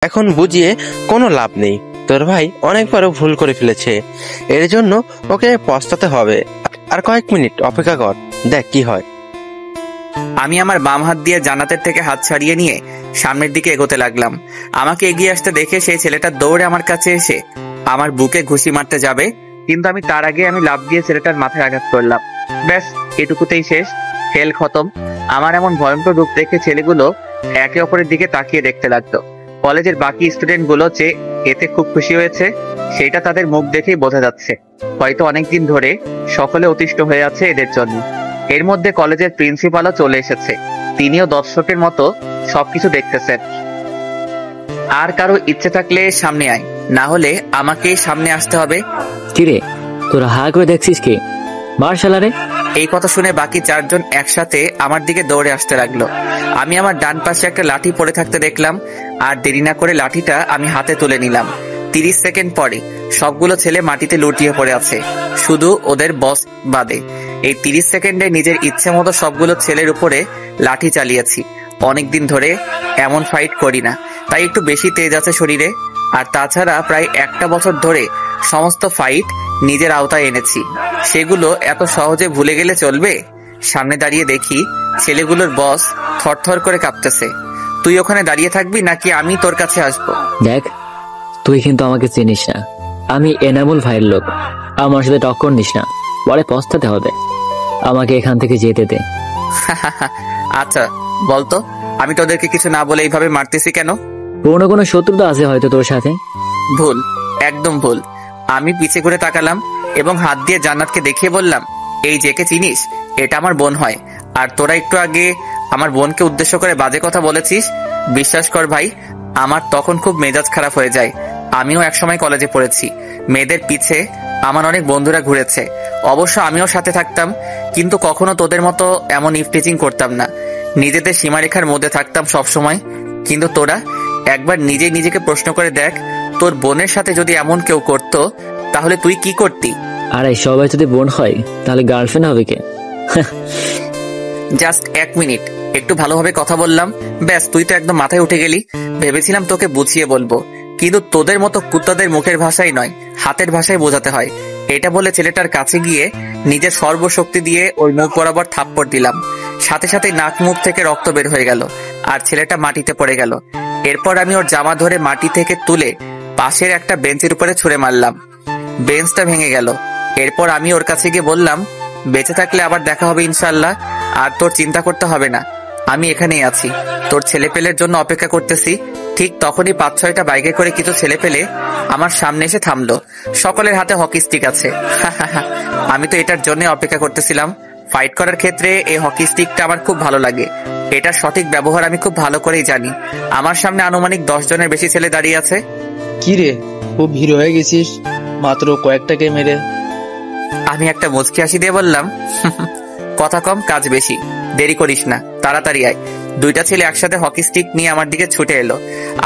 এখন বুঝিয়ে কোনো লাভ নেই। তোর ভাই অনেকবারও ভুল করে ফেলেছে, এর জন্য ওকে পস্তাতে হবে। আর কয়েক মিনিট অপেক্ষা কর, দেখ কি হয়। আমি আমার বাম হাত দিয়ে জান্নাতের থেকে হাত ছাড়িয়ে নিয়ে সামনের দিকে এগোতে লাগলাম। আমাকে এগিয়ে আসতে দেখে সেই ছেলেটা দৌড়ে আমার কাছে এসে আমার বুকে ঘুষি মারতে যাবে, কিন্তু আমি তার আগে লাফ দিয়ে ছেলেটার মাথায় আঘাত করলাম। ব্যাস, এটুকুতেই শেষ, খেল খতম। আমার এমন ভয়ঙ্কর রূপ দেখে ছেলেগুলো একে অপরের দিকে তাকিয়ে দেখতে লাগলো। কলেজের বাকি স্টুডেন্ট গুলো যে এতে খুব খুশি হয়েছে সেটা তাদের মুখ দেখেই বোঝা যাচ্ছে। হয়তো অনেকদিন ধরে সকলে অতিষ্ঠ হয়ে আছে এদের জন্য। এর মধ্যে কলেজের প্রিন্সিপালও চলে এসেছে, তিনিও দর্শকের মতো সবকিছু দেখতেছেন। আর কারো ইচ্ছে থাকলে সামনে আয়, না হলে আমাকে সামনে আসতে হবে। কিরে, তোরা হা করে দেখছিস কি? মার্শালারে। এই কথা শুনে বাকি চারজন একসাথে আমার দিকে দৌড়ে আসতে লাগলো। আমি আমার ডান পাশে একটা লাঠি পড়ে থাকতে দেখলাম, আর দেরি না করে লাঠিটা আমি হাতে তুলে নিলাম। 30 সেকেন্ড পরে সবগুলো ছেলে মাটিতে লুটিয়ে পড়ে আছে, শুধু ওদের বস বাদে। এই 30 সেকেন্ডে নিজের ইচ্ছে মতো সবগুলো ছেলের উপরে লাঠি চালিয়েছি। অনেকদিন ধরে এমন ফাইট করি না, তাই একটু বেশি তেজ আছে শরীরে। আর তাছাড়া প্রায় একটা বছর ধরে সমস্ত ফাইট নিজের আওতায় এনেছি, সেগুলো এত সহজে ভুলে গেলে চলবে? সামনে দাঁড়িয়ে দেখি ছেলেগুলোর বস থরথর করে কাঁপতেছে। তুই ওখানে দাঁড়িয়ে থাকবি নাকি আমি তোর কাছে আসবো? দেখ, তুই কিন্তু আমাকে চিনিস না, আমি এনামুল ভাইয়ের লোক। আমার সাথে টক্কর নিস না, পরে পস্তাতে হবে। আমাকে এখান থেকে যেতে দে। আচ্ছা বলতো, আমি তোদেরকে কিছু না বলে এইভাবে মারতেছি কেন? কোনো শত্রুতা আছে হয়তো তোর সাথে। ভুল, একদম ভুল। আমি পিছে ঘুরে তাকালাম এবং হাত দিয়ে জান্নাতকে দেখিয়ে বললাম, এই যেকে চিনিস, এটা আমার বোন হয়। আর তোরা একটু আগে আমার বোনকে উদ্দেশ্য করে বাজে কথা বলেছিস। বিশ্বাস কর ভাই, আমার তখন খুব মেজাজ খারাপ হয়ে যায়। আমিও একসময় কলেজে পড়েছি, মেয়েদের পিছে আমার অনেক বন্ধুরা ঘুরেছে। অবশ্য আমিও সাথে থাকতাম, কিন্তু কখনো তোদের মতো এমন ইফটিচিং করতাম না। নিজেদের সীমারেখার মধ্যে থাকতাম সব সময়। কিন্তু তোরা একবার নিজেকে প্রশ্ন করে দেখ, তোর বোনের সাথে যদি এমন কেউ করতো তাহলে তুই কি করতি? আরে সবাই যদি বোন হয় তাহলে গার্লফ্রেন্ড হবে কে? জাস্ট 1 মিনিট, একটু ভালোভাবে কথা বললাম, ব্যাস তুই তো একদম মাথায় উঠে গেলি। ভেবেছিলাম তোকে বুঝিয়ে বলবো, কিন্তু তোদের মতো কুত্তাদের মুখের ভাষাই নয়, হাতের ভাষায় বোঝাতে হয়। এটা বলে ছেলেটার কাছে গিয়ে নিজের সর্বশক্তি দিয়ে ওর মুখ বরাবর থাপ্পড় দিলাম। সাথে সাথে নাক মুখ থেকে রক্ত বের হয়ে গেল, আর ছেলেটা মাটিতে পড়ে গেল। এরপর আমি ওর জামা ধরে মাটি থেকে তুলে পাশের একটা বেঞ্চের উপরে ছুঁড়ে মারলাম। বেঞ্চটা ভেঙে গেল। এরপর আমি ওর কাছে গিয়ে বললাম, বেঁচে থাকলে আবার দেখা হবে ইনশাল্লাহ, আর তোর চিন্তা করতে হবে না, আমি এখানেই আছি, তোর ছেলেপেলের জন্য অপেক্ষা করতেছি। ঠিক তখনই 5-6টা বাইকে করে কিছু ছেলেপেলে আমার সামনে এসে থামলো। সকলের হাতে হকি স্টিক আছে। আমি তো এটার জন্য অপেক্ষা করতেছিলাম। ফাইট করার ক্ষেত্রে এই হকি স্টিকটা আমার খুব ভালো লাগে, এটার সঠিক ব্যবহার আমি খুব ভালো করেই জানি। আমার সামনে আনুমানিক 10 জনের বেশি ছেলে দাঁড়িয়ে আছে। কি রে, খুব হিরো হয়ে গেছিস মাত্র কয়েকটাকে মেরে? আমি একটা মুচকি হাসি দিয়ে বললাম, কথা কম কাজ বেশি, দেরি করিস না, তাড়াতাড়ি আয়। 2টা ছেলে একসাথে হকি স্টিক নিয়ে আমার দিকে ছুটে এলো।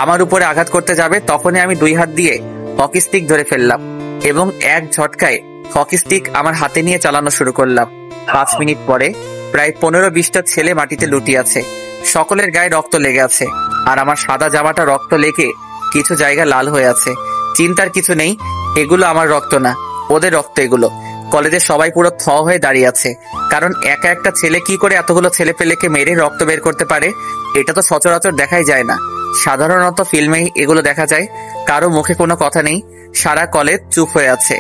আমার উপরে আঘাত করতে যাবে, তখনই আমি 2 হাত দিয়ে হকি স্টিক ধরে ফেললাম এবং এক ঝটকায় হকি স্টিক আমার হাতে নিয়ে চালানো শুরু করলাম। 5 মিনিট পরে প্রায় 15-20টা ছেলে মাটিতে লুটিয়ে আছে, সকলের গায়ে রক্ত লেগে আছে, আর আমার সাদা জামাটা রক্ত লেগে কিছু জায়গা লাল হয়ে আছে। চিন্তার কিছু নেই, এগুলো আমার রক্ত না, ওদের রক্ত এগুলো। কলেজের সবাই পুরো থ হয়ে দাঁড়িয়ে আছে, কারণ একা একটা ছেলে কি করে এতগুলো ছেলে পেলেকে মেরে রক্ত বের করতে পারে? এটা তো সচরাচর দেখাই যায় না, সাধারণত ফিল্মেই এগুলো দেখা যায়। কারো মুখে কোনো কথা নেই, সারা কলেজ চুপ হয়ে আছে।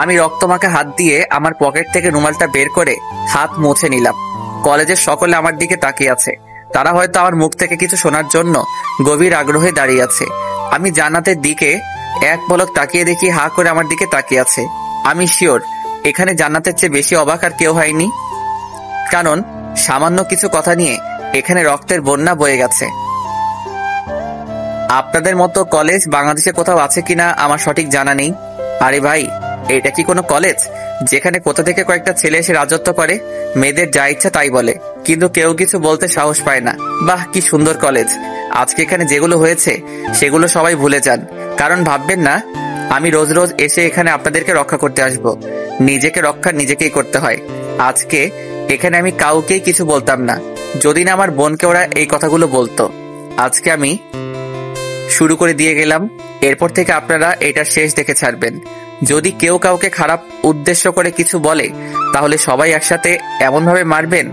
আমি রক্তমাখা হাত দিয়ে আমার পকেট থেকে রুমালটা বের করে হাত মুছে নিলাম। কলেজের সকলে আমার দিকে তাকিয়ে আছে, তারা হয়তো আমার মুখ থেকে কিছু শোনার জন্য গভীর আগ্রহে দাঁড়িয়ে আছে। আমি জান্নাতের দিকে এক পলক তাকিয়ে দেখি হা করে আমার দিকে তাকিয়ে আছে। আমি শিওর এখানে জান্নাতের চেয়ে বেশি অবাক আর কেউ হয়নি, কারণ সামান্য কিছু কথা নিয়ে এখানে রক্তের বন্যা বয়ে গেছে। আপনাদের মতো কলেজ বাংলাদেশে কোথাও আছে কিনা আমার সঠিক জানা নেই। আরে ভাই, এটা কি কোনো কলেজ যেখানে কোথা থেকে কয়েকটা ছেলে এসে রাজত্ব করে, মেয়েদের যা ইচ্ছা তাই বলে, কিন্তু কেউ কিছু বলতে সাহস পায় না? বাহ, কি সুন্দর কলেজ। আজকে এখানে যেগুলো হয়েছে সেগুলো সবাই ভুলে যান, কারণ ভাববেন না আমি রোজ রোজ এসে এখানে আপনাদেরকে রক্ষা করতে আসব। নিজেকে রক্ষা নিজেকেই করতে হয়। আজকে এখানে আমি কাউকেই কিছু বলতাম না, যদি না আমার বোনকে ওরা এই কথাগুলো বলতো। আজকে আমি শুরু করে দিয়ে গেলাম। এরপর থেকে আপনারা এটার শেষ দেখে ছাড়বেন। যদি কেউ কাউকে খারাপ উদ্দেশ্য করে কিছু বলে তাহলে সবাই একসাথে এমনভাবে মারবেন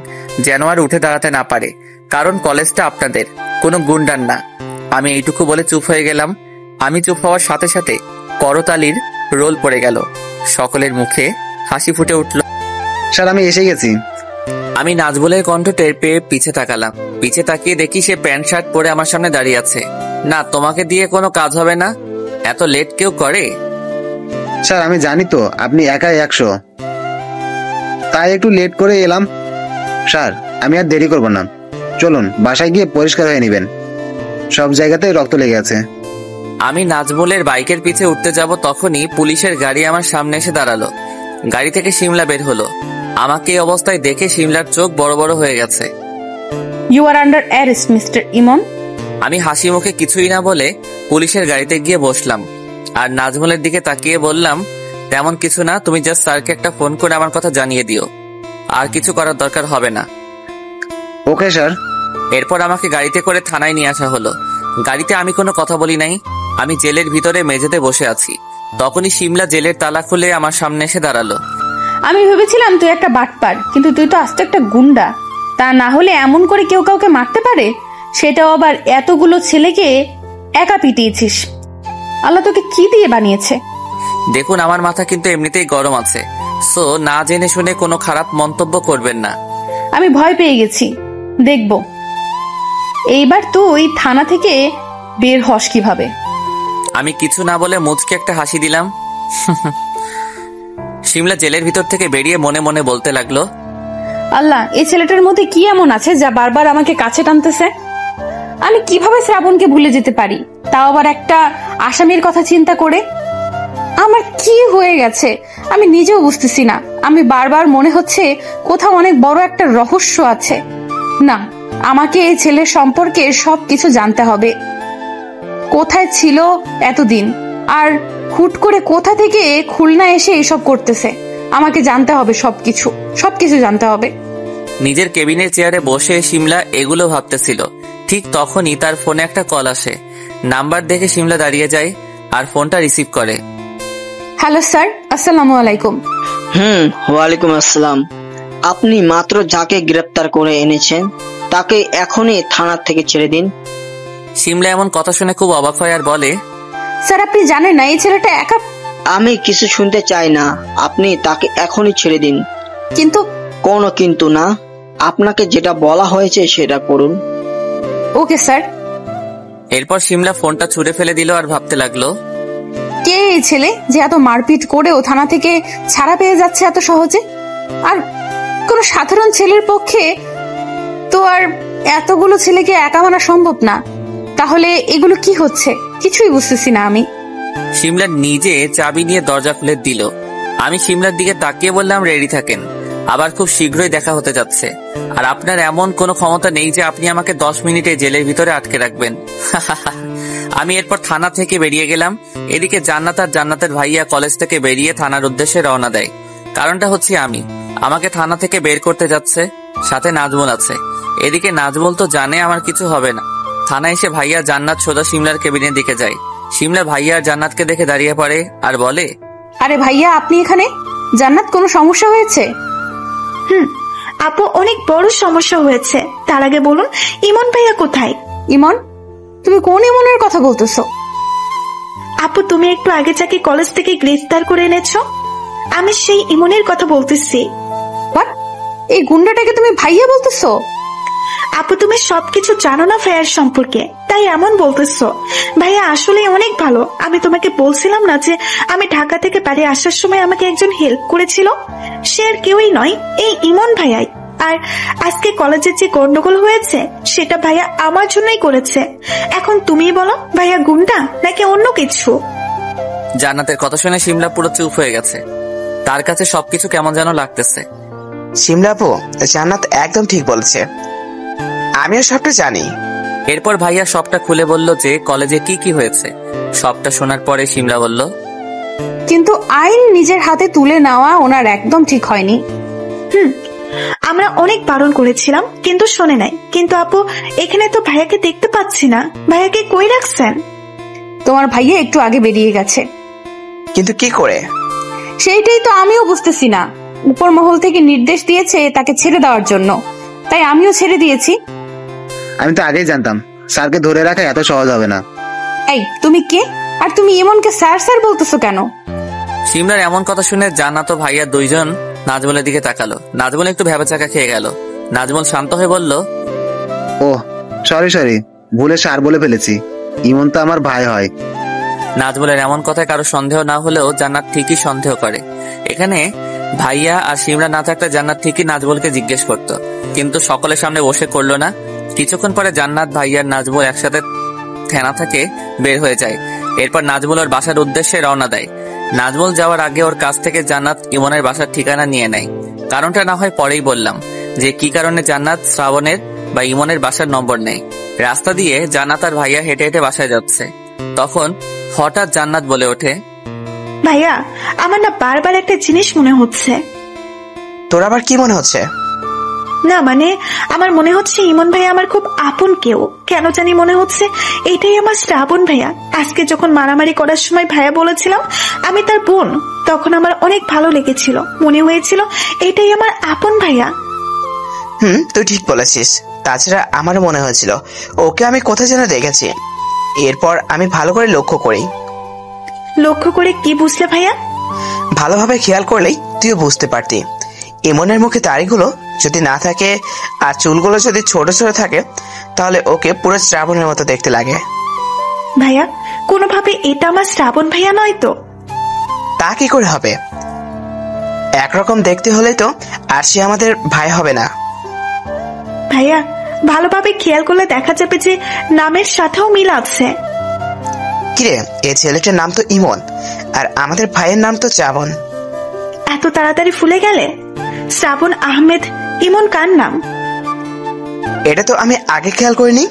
যেন আর উঠে দাঁড়াতে না পারে, কারণ কলেজটা আপনাদের, কোনো গুন্ডার না। আমি এইটুকু বলে চুপ হয়ে গেলাম। আমি চুপ হওয়ার সাথে সাথে করতালির রোল পড়ে গেল। সকলের মুখে হাসি ফুটে উঠল। স্যার আমি এসে গেছি। আমি নাজবুলের কণ্ঠ টের পেয়ে পিছে তাকালাম। পিছে তাকিয়ে দেখি সে প্যান্ট শার্ট পরে আমার সামনে দাঁড়িয়ে আছে। না, তোমাকে দিয়ে কোনো কাজ হবে না, এত লেট কেউ করে? স্যার আমি জানি তো আপনি একাই 100, তাই একটু লেট করে এলাম। স্যার আমি আর দেরি করব না, চলুন বাসায় গিয়ে পরিষ্কার হয়ে নেবেন, সব জায়গাতেই রক্ত লেগে আছে। আমি নাজমুলের বাইকের পিছে উঠতে যাব তখনই পুলিশের গাড়ি আমার সামনে এসে দাঁড়ালো। গাড়ি থেকে শিমলা বের হলো। আমাকে এই অবস্থায় দেখে শিমলার চোখ বড় বড় হয়ে গেছে। You are under arrest mister Emon. আমি হাসি মুখে কিছুই না বলে পুলিশের গাড়িতে গিয়ে বসলাম আর নাজমুলের দিকে তাকিয়ে বললাম, তেমন কিছু না, তুমি জাস্ট স্যারকে একটা ফোন করে আমার কথা জানিয়ে দিও, আর কিছু করার দরকার হবে না। Okay sir. এরপর আমাকে গাড়িতে করে থানায় নিয়ে আসা হলো। গাড়িতে আমি কোনো কথা বলি নাই, আমি জেলের ভিতরে মেঝেতে বসে আছি। তখনই শিমলা জেলের তালা খুলে আমার সামনে এসে দাঁড়ালো। আমি ভেবেছিলাম তুই একটা বাটপার, কিন্তু তুই তো আস্তে একটা গুন্ডা। তা না হলে এমন করে কেউ কাউকে মারতে পারে, সেটাও আবার এতগুলো ছেলেকে একা পিটিয়েছিস। আল্লাহ তোকে কি দিয়ে বানিয়েছে? দেখুন, আমার মাথা কিন্তু এমনিতেই গরম আছে, সো না জেনে শুনে কোনো খারাপ মন্তব্য করবেন না। আমি ভয় পেয়ে গেছি, দেখব এইবার তুই থানা থেকে বের হস কিভাবে। আমি কিছু না বলে মুচকে একটা হাসি দিলাম। শিমলা জেলের ভিতর থেকে বেরিয়ে মনে মনে বলতে লাগলো, আল্লাহ, এই ছেলেটার মধ্যে কি এমন আছে যা বারবার আমাকে কাছে টানতেছে? আমি কিভাবে শ্রাবণকে ভুলে যেতে পারি, তাও আবার একটা আসামির কথা চিন্তা করে? আমার কি হয়ে গেছে আমি নিজেও বুঝতেছি না। আমি বারবার মনে হচ্ছে কোথাও অনেক বড় একটা রহস্য আছে। না, আমাকে এই ছেলের সম্পর্কে সবকিছু জানতে হবে। কোথায় ছিল এতদিন, আর হুট করে কোথা থেকে খুলনা এসে এসব করতেছে? আমাকে জানতে হবে, সবকিছু জানতে হবে। নিজের কেবিনের চেয়ারে বসে শিমলা এগুলো ভাবতেছিল। ঠিক তখনই তার ফোনে একটা কল আসে। নাম্বার দেখে শিমলা দাঁড়িয়ে যায় আর ফোনটা রিসিভ করে। হ্যালো স্যার, আসসালামু আলাইকুম। ওয়ালাইকুম আসসালাম। আপনি মাত্র যাকে গ্রেপ্তার করে এনেছেন তাকে এখনই থানা থেকে ছেড়ে দিন। শিমলা এমন কথা শুনে খুব অবাক হয় আর বলে, স্যার আপনি জানেন না এই ছেলেটা একা? আমি কিছু শুনতে চাই না, আপনি তাকে এখনই ছেড়ে দিন। কিন্তু কোনো কিন্তু না, আপনাকে যেটা বলা হয়েছে সেটা করুন। Okay sir. এরপর শিমলা ফোনটা ছুঁড়ে ফেলে দিল আর ভাবতে লাগলো, কে এই ছেলে যে এত মারপিট করেও থানা থেকে ছাড়া পেয়ে যাচ্ছে এত সহজে? আর কোন সাধারণ ছেলের পক্ষে তো আর এতগুলো ছেলেকে একা মানা সম্ভব না। তাহলে এগুলো কি হচ্ছে কিছুই বুঝতেছি না আমি। শিমলা নিজে চাবি নিয়ে দরজা খুলে দিল। আমি শিমলার দিকে তাকিয়ে বললাম, রেডি থাকেন, আবার খুব শীঘ্রই দেখা হতে যাচ্ছে। আর আপনার এমন কোনো ক্ষমতা নেই যে আপনি আমাকে 10 মিনিটে জেলের ভিতরে আটকে রাখবেন। আমি এরপর থানা থেকে বেরিয়ে গেলাম। এদিকে জান্নাত আর জান্নাতের ভাইয়া কলেজ থেকে বেরিয়ে থানার উদ্দেশ্যে রওনা দেয়। কারণটা হচ্ছে আমাকে থানা থেকে বের করতে যাচ্ছে, সাথে নাজমুল আছে। এদিকে নাজমুল তো জানে আমার কিছু হবে না। থানায় এসে ভাইয়া জান্নাত সোজা শিমলার কেবিনের দিকে যায়। শিমলা ভাইয়া আর জান্নাতকে দেখে দাঁড়িয়ে পড়ে আর বলে, আরে ভাইয়া আপনি এখানে? জান্নাত কোনো সমস্যা হয়েছে? আপু অনেক বড় সমস্যা হয়েছে। তার আগে বলুন ইমন ভাইয়া কোথায়? ইমন? তুমি কোন ইমনের কথা বলতেছো? আপু তুমি একটু আগে যাকে কলেজ থেকে গ্রেফতার করে এনেছো, আমি সেই ইমনের কথা বলতেছি। হোয়াট? এই গুন্ডাটাকে তুমি ভাইয়া বলতেছো? আপু তুমি সবকিছু জানো না ভাইয়ার সম্পর্কে, তাই এমন বলতেছো। ভাইয়া আসলে অনেক ভালো। আমি তোমাকে বলছিলাম না যে আমি ঢাকা থেকে বাড়ি আসার সময় আমাকে একজন হেল্প করেছিল? সে আর কেউই নয়, এই ইমন ভাইয়াই। আর আজকে কলেজে যে গন্ডগোল হয়েছে সেটা ভাইয়া আমার জন্যই করেছে। এখন তুমি বলো ভাইয়া গুন্ডা নাকি অন্য কিছু? জান্নাতের কথা শুনে শিমলা পুরো চুপ হয়ে গেছে। তার কাছে সবকিছু কেমন যেন লাগতেছে। শিমলা আপু, জান্নাত একদম ঠিক বলছে, আমিও সবটা জানি। এরপর ভাইয়া সবটা খুলে বলল যে কলেজে কি কি হয়েছে। সবটা শোনার পরে শিমলা বলল, কিন্তু আইন নিজের হাতে তুলে নেওয়া ওনার একদম ঠিক হয়নি। আমরা অনেক বারণ করেছিলাম কিন্তু শোনে নাই। কিন্তু আপু এখানে তো ভাইয়াকে দেখতে পাচ্ছি না, ভাইয়াকে কই রাখছেন? তোমার ভাইয়া একটু আগে বেরিয়ে গেছে। কিন্তু কি করে? সেইটাই তো আমিও বুঝতেছি না। উপর মহল থেকে নির্দেশ দিয়েছে তাকে ছেড়ে দেওয়ার জন্য, তাই আমিও ছেড়ে দিয়েছি। আমি তো আগেই জানতাম স্যারকে ধরে রাখা এত সহজ হবে না। এই তুমি কে? আর তুমি ইমনকে স্যার স্যার বলতেছো কেন? সিমরার এমন কথা শুনে জান্নাত ও ভাইয়া দুইজন নাজমুলের দিকে তাকালো। নাজমুল একটু ভ্যাবাচাকা খেয়ে গেল। নাজমুল শান্ত হয়ে বলল, ও সরি, ভুলে স্যার বলে ফেলেছি। ইমন তো আমার ভাই হয়। নাজমুলের এমন কথায় কারো সন্দেহ না হলেও জান্নাত ঠিকই সন্দেহ করে। এখানে ভাইয়া আর সিমরা না থাকলে জান্নাত ঠিকই নাজমুলকে জিজ্ঞেস করত, কিন্তু সকলের সামনে বসে করলো না। কিছুক্ষণ পরে জান্নাত, ভাইয়া আর নাজমুল একসাথে থানা থেকে বের হয়ে যায়। এরপর নাজমুল ওর বাসার উদ্দেশ্যে রওনা দেয়। নাজমুল যাওয়ার আগে ওর কাছ থেকে জান্নাত ইমনের বাসার ঠিকানা নিয়ে নেয়। কারণটা না হয় পরেই বললাম, যে কি কারণে জান্নাত শ্রাবণের বা ইমনের বাসার নম্বর নেয়। রাস্তা দিয়ে জান্নাত আর ভাইয়া হেঁটে হেঁটে বাসায় যাচ্ছে। তখন হঠাৎ জান্নাত বলে ওঠে, ভাইয়া আমার না বারবার একটা জিনিস মনে হচ্ছে। তোর আবার কি মনে হচ্ছে? না মানে আমার মনে হচ্ছে ইমন ভাইয়া আমার খুব আপন কেউ। কেন জানি মনে হচ্ছে এটাই আমার শ্রাবণ ভাইয়া। আজকে যখন মারামারি করার সময় ভাইয়া বলেছিলাম আমি তার বোন, তখন আমার অনেক ভালো লেগেছিল। মনে হয়েছিল এটাই আমার আপন ভাইয়া। তুই ঠিক বলেছিস। তাছাড়া আমারও মনে হয়েছিল ওকে আমি কোথায় যেন দেখেছি। এরপর আমি ভালো করে লক্ষ্য করি। লক্ষ্য করে কি বুঝলে ভাইয়া? ভালোভাবে খেয়াল করলেই তুইও বুঝতে পারতি। ইমনের মুখে দাড়িগুলো যদি না থাকে আর চুলগুলো যদি ছোট ছোট থাকে, তাহলে ওকে পুরো শ্রাবণের মতো দেখতে লাগে। ভাইয়া কোনোভাবে এটা আমার শ্রাবণ ভাইয়া নয় তো? তা কি করে হবে? একরকম দেখতে হলে তো আর সে আমাদের ভাই হবে না। ভাইয়া ভালোভাবে খেয়াল করলে দেখা যাবে যে নামের সাথেও মিল আছে। কিরে, এই ছেলেটার নাম তো ইমন আর আমাদের ভাইয়ের নাম তো শ্রাবণ। এত তাড়াতাড়ি ভুলে গেলে? শ্রাবণ আহমেদ ইমন কার নাম? এটা তো আমি আগে খেয়াল করিনি।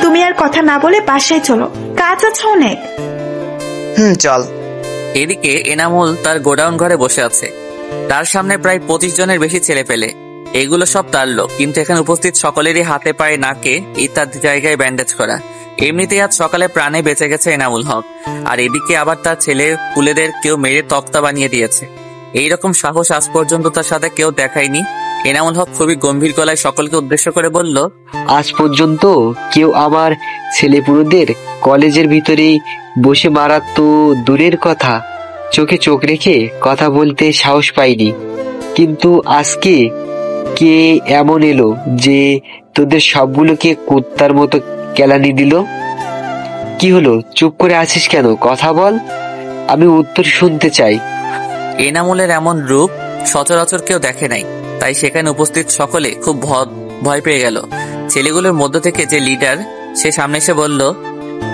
তুমি আর কথা না বলে বাসায় চলো, কাজ আছে অনেক। চল। এদিকে এনামুল তার গোডাউন ঘরে বসে আছে। তার সামনে প্রায় 25 জনের বেশি ছেলে পেলে। এগুলো সব তার লোক, কিন্তু এখানে উপস্থিত সকলেরই হাতে পায়ে নাকে ইত্যাদি জায়গায় ব্যান্ডেজ করা। এমনিতেই আজ সকালে প্রাণে বেঁচে গেছে এনামুল হক, আর এদিকে আবার তার ছেলে পুলেদের কেউ মেরে তক্তা বানিয়ে দিয়েছে। এইরকম সাহস আজ পর্যন্ত তার সাথে কেউ দেখায়নি। এনামুল হক খুবই গম্ভীর গলায় সকলকে উদ্দেশ্য করে বলল, আজ পর্যন্ত কেউ আমার ছেলেপুরুদের কলেজের ভিতরেই বসে মারার তো দূরের কথা, চোখে চোখ রেখে কথা বলতে সাহস পাইনি। কিন্তু আজকে কে এমন এলো যে তোদের সবগুলোকে কুত্তার মতো কেলানি দিল? কি হলো, চুপ করে আছিস কেন? কথা বল, আমি উত্তর শুনতে চাই। এনামুলের এমন রূপ সচরাচর কেউ দেখে নাই, তাই সেখানে উপস্থিত সকলে খুব ভয় পেয়ে গেল। ছেলেগুলোর মধ্য থেকে যে লিডার, সে সামনে এসে বলল,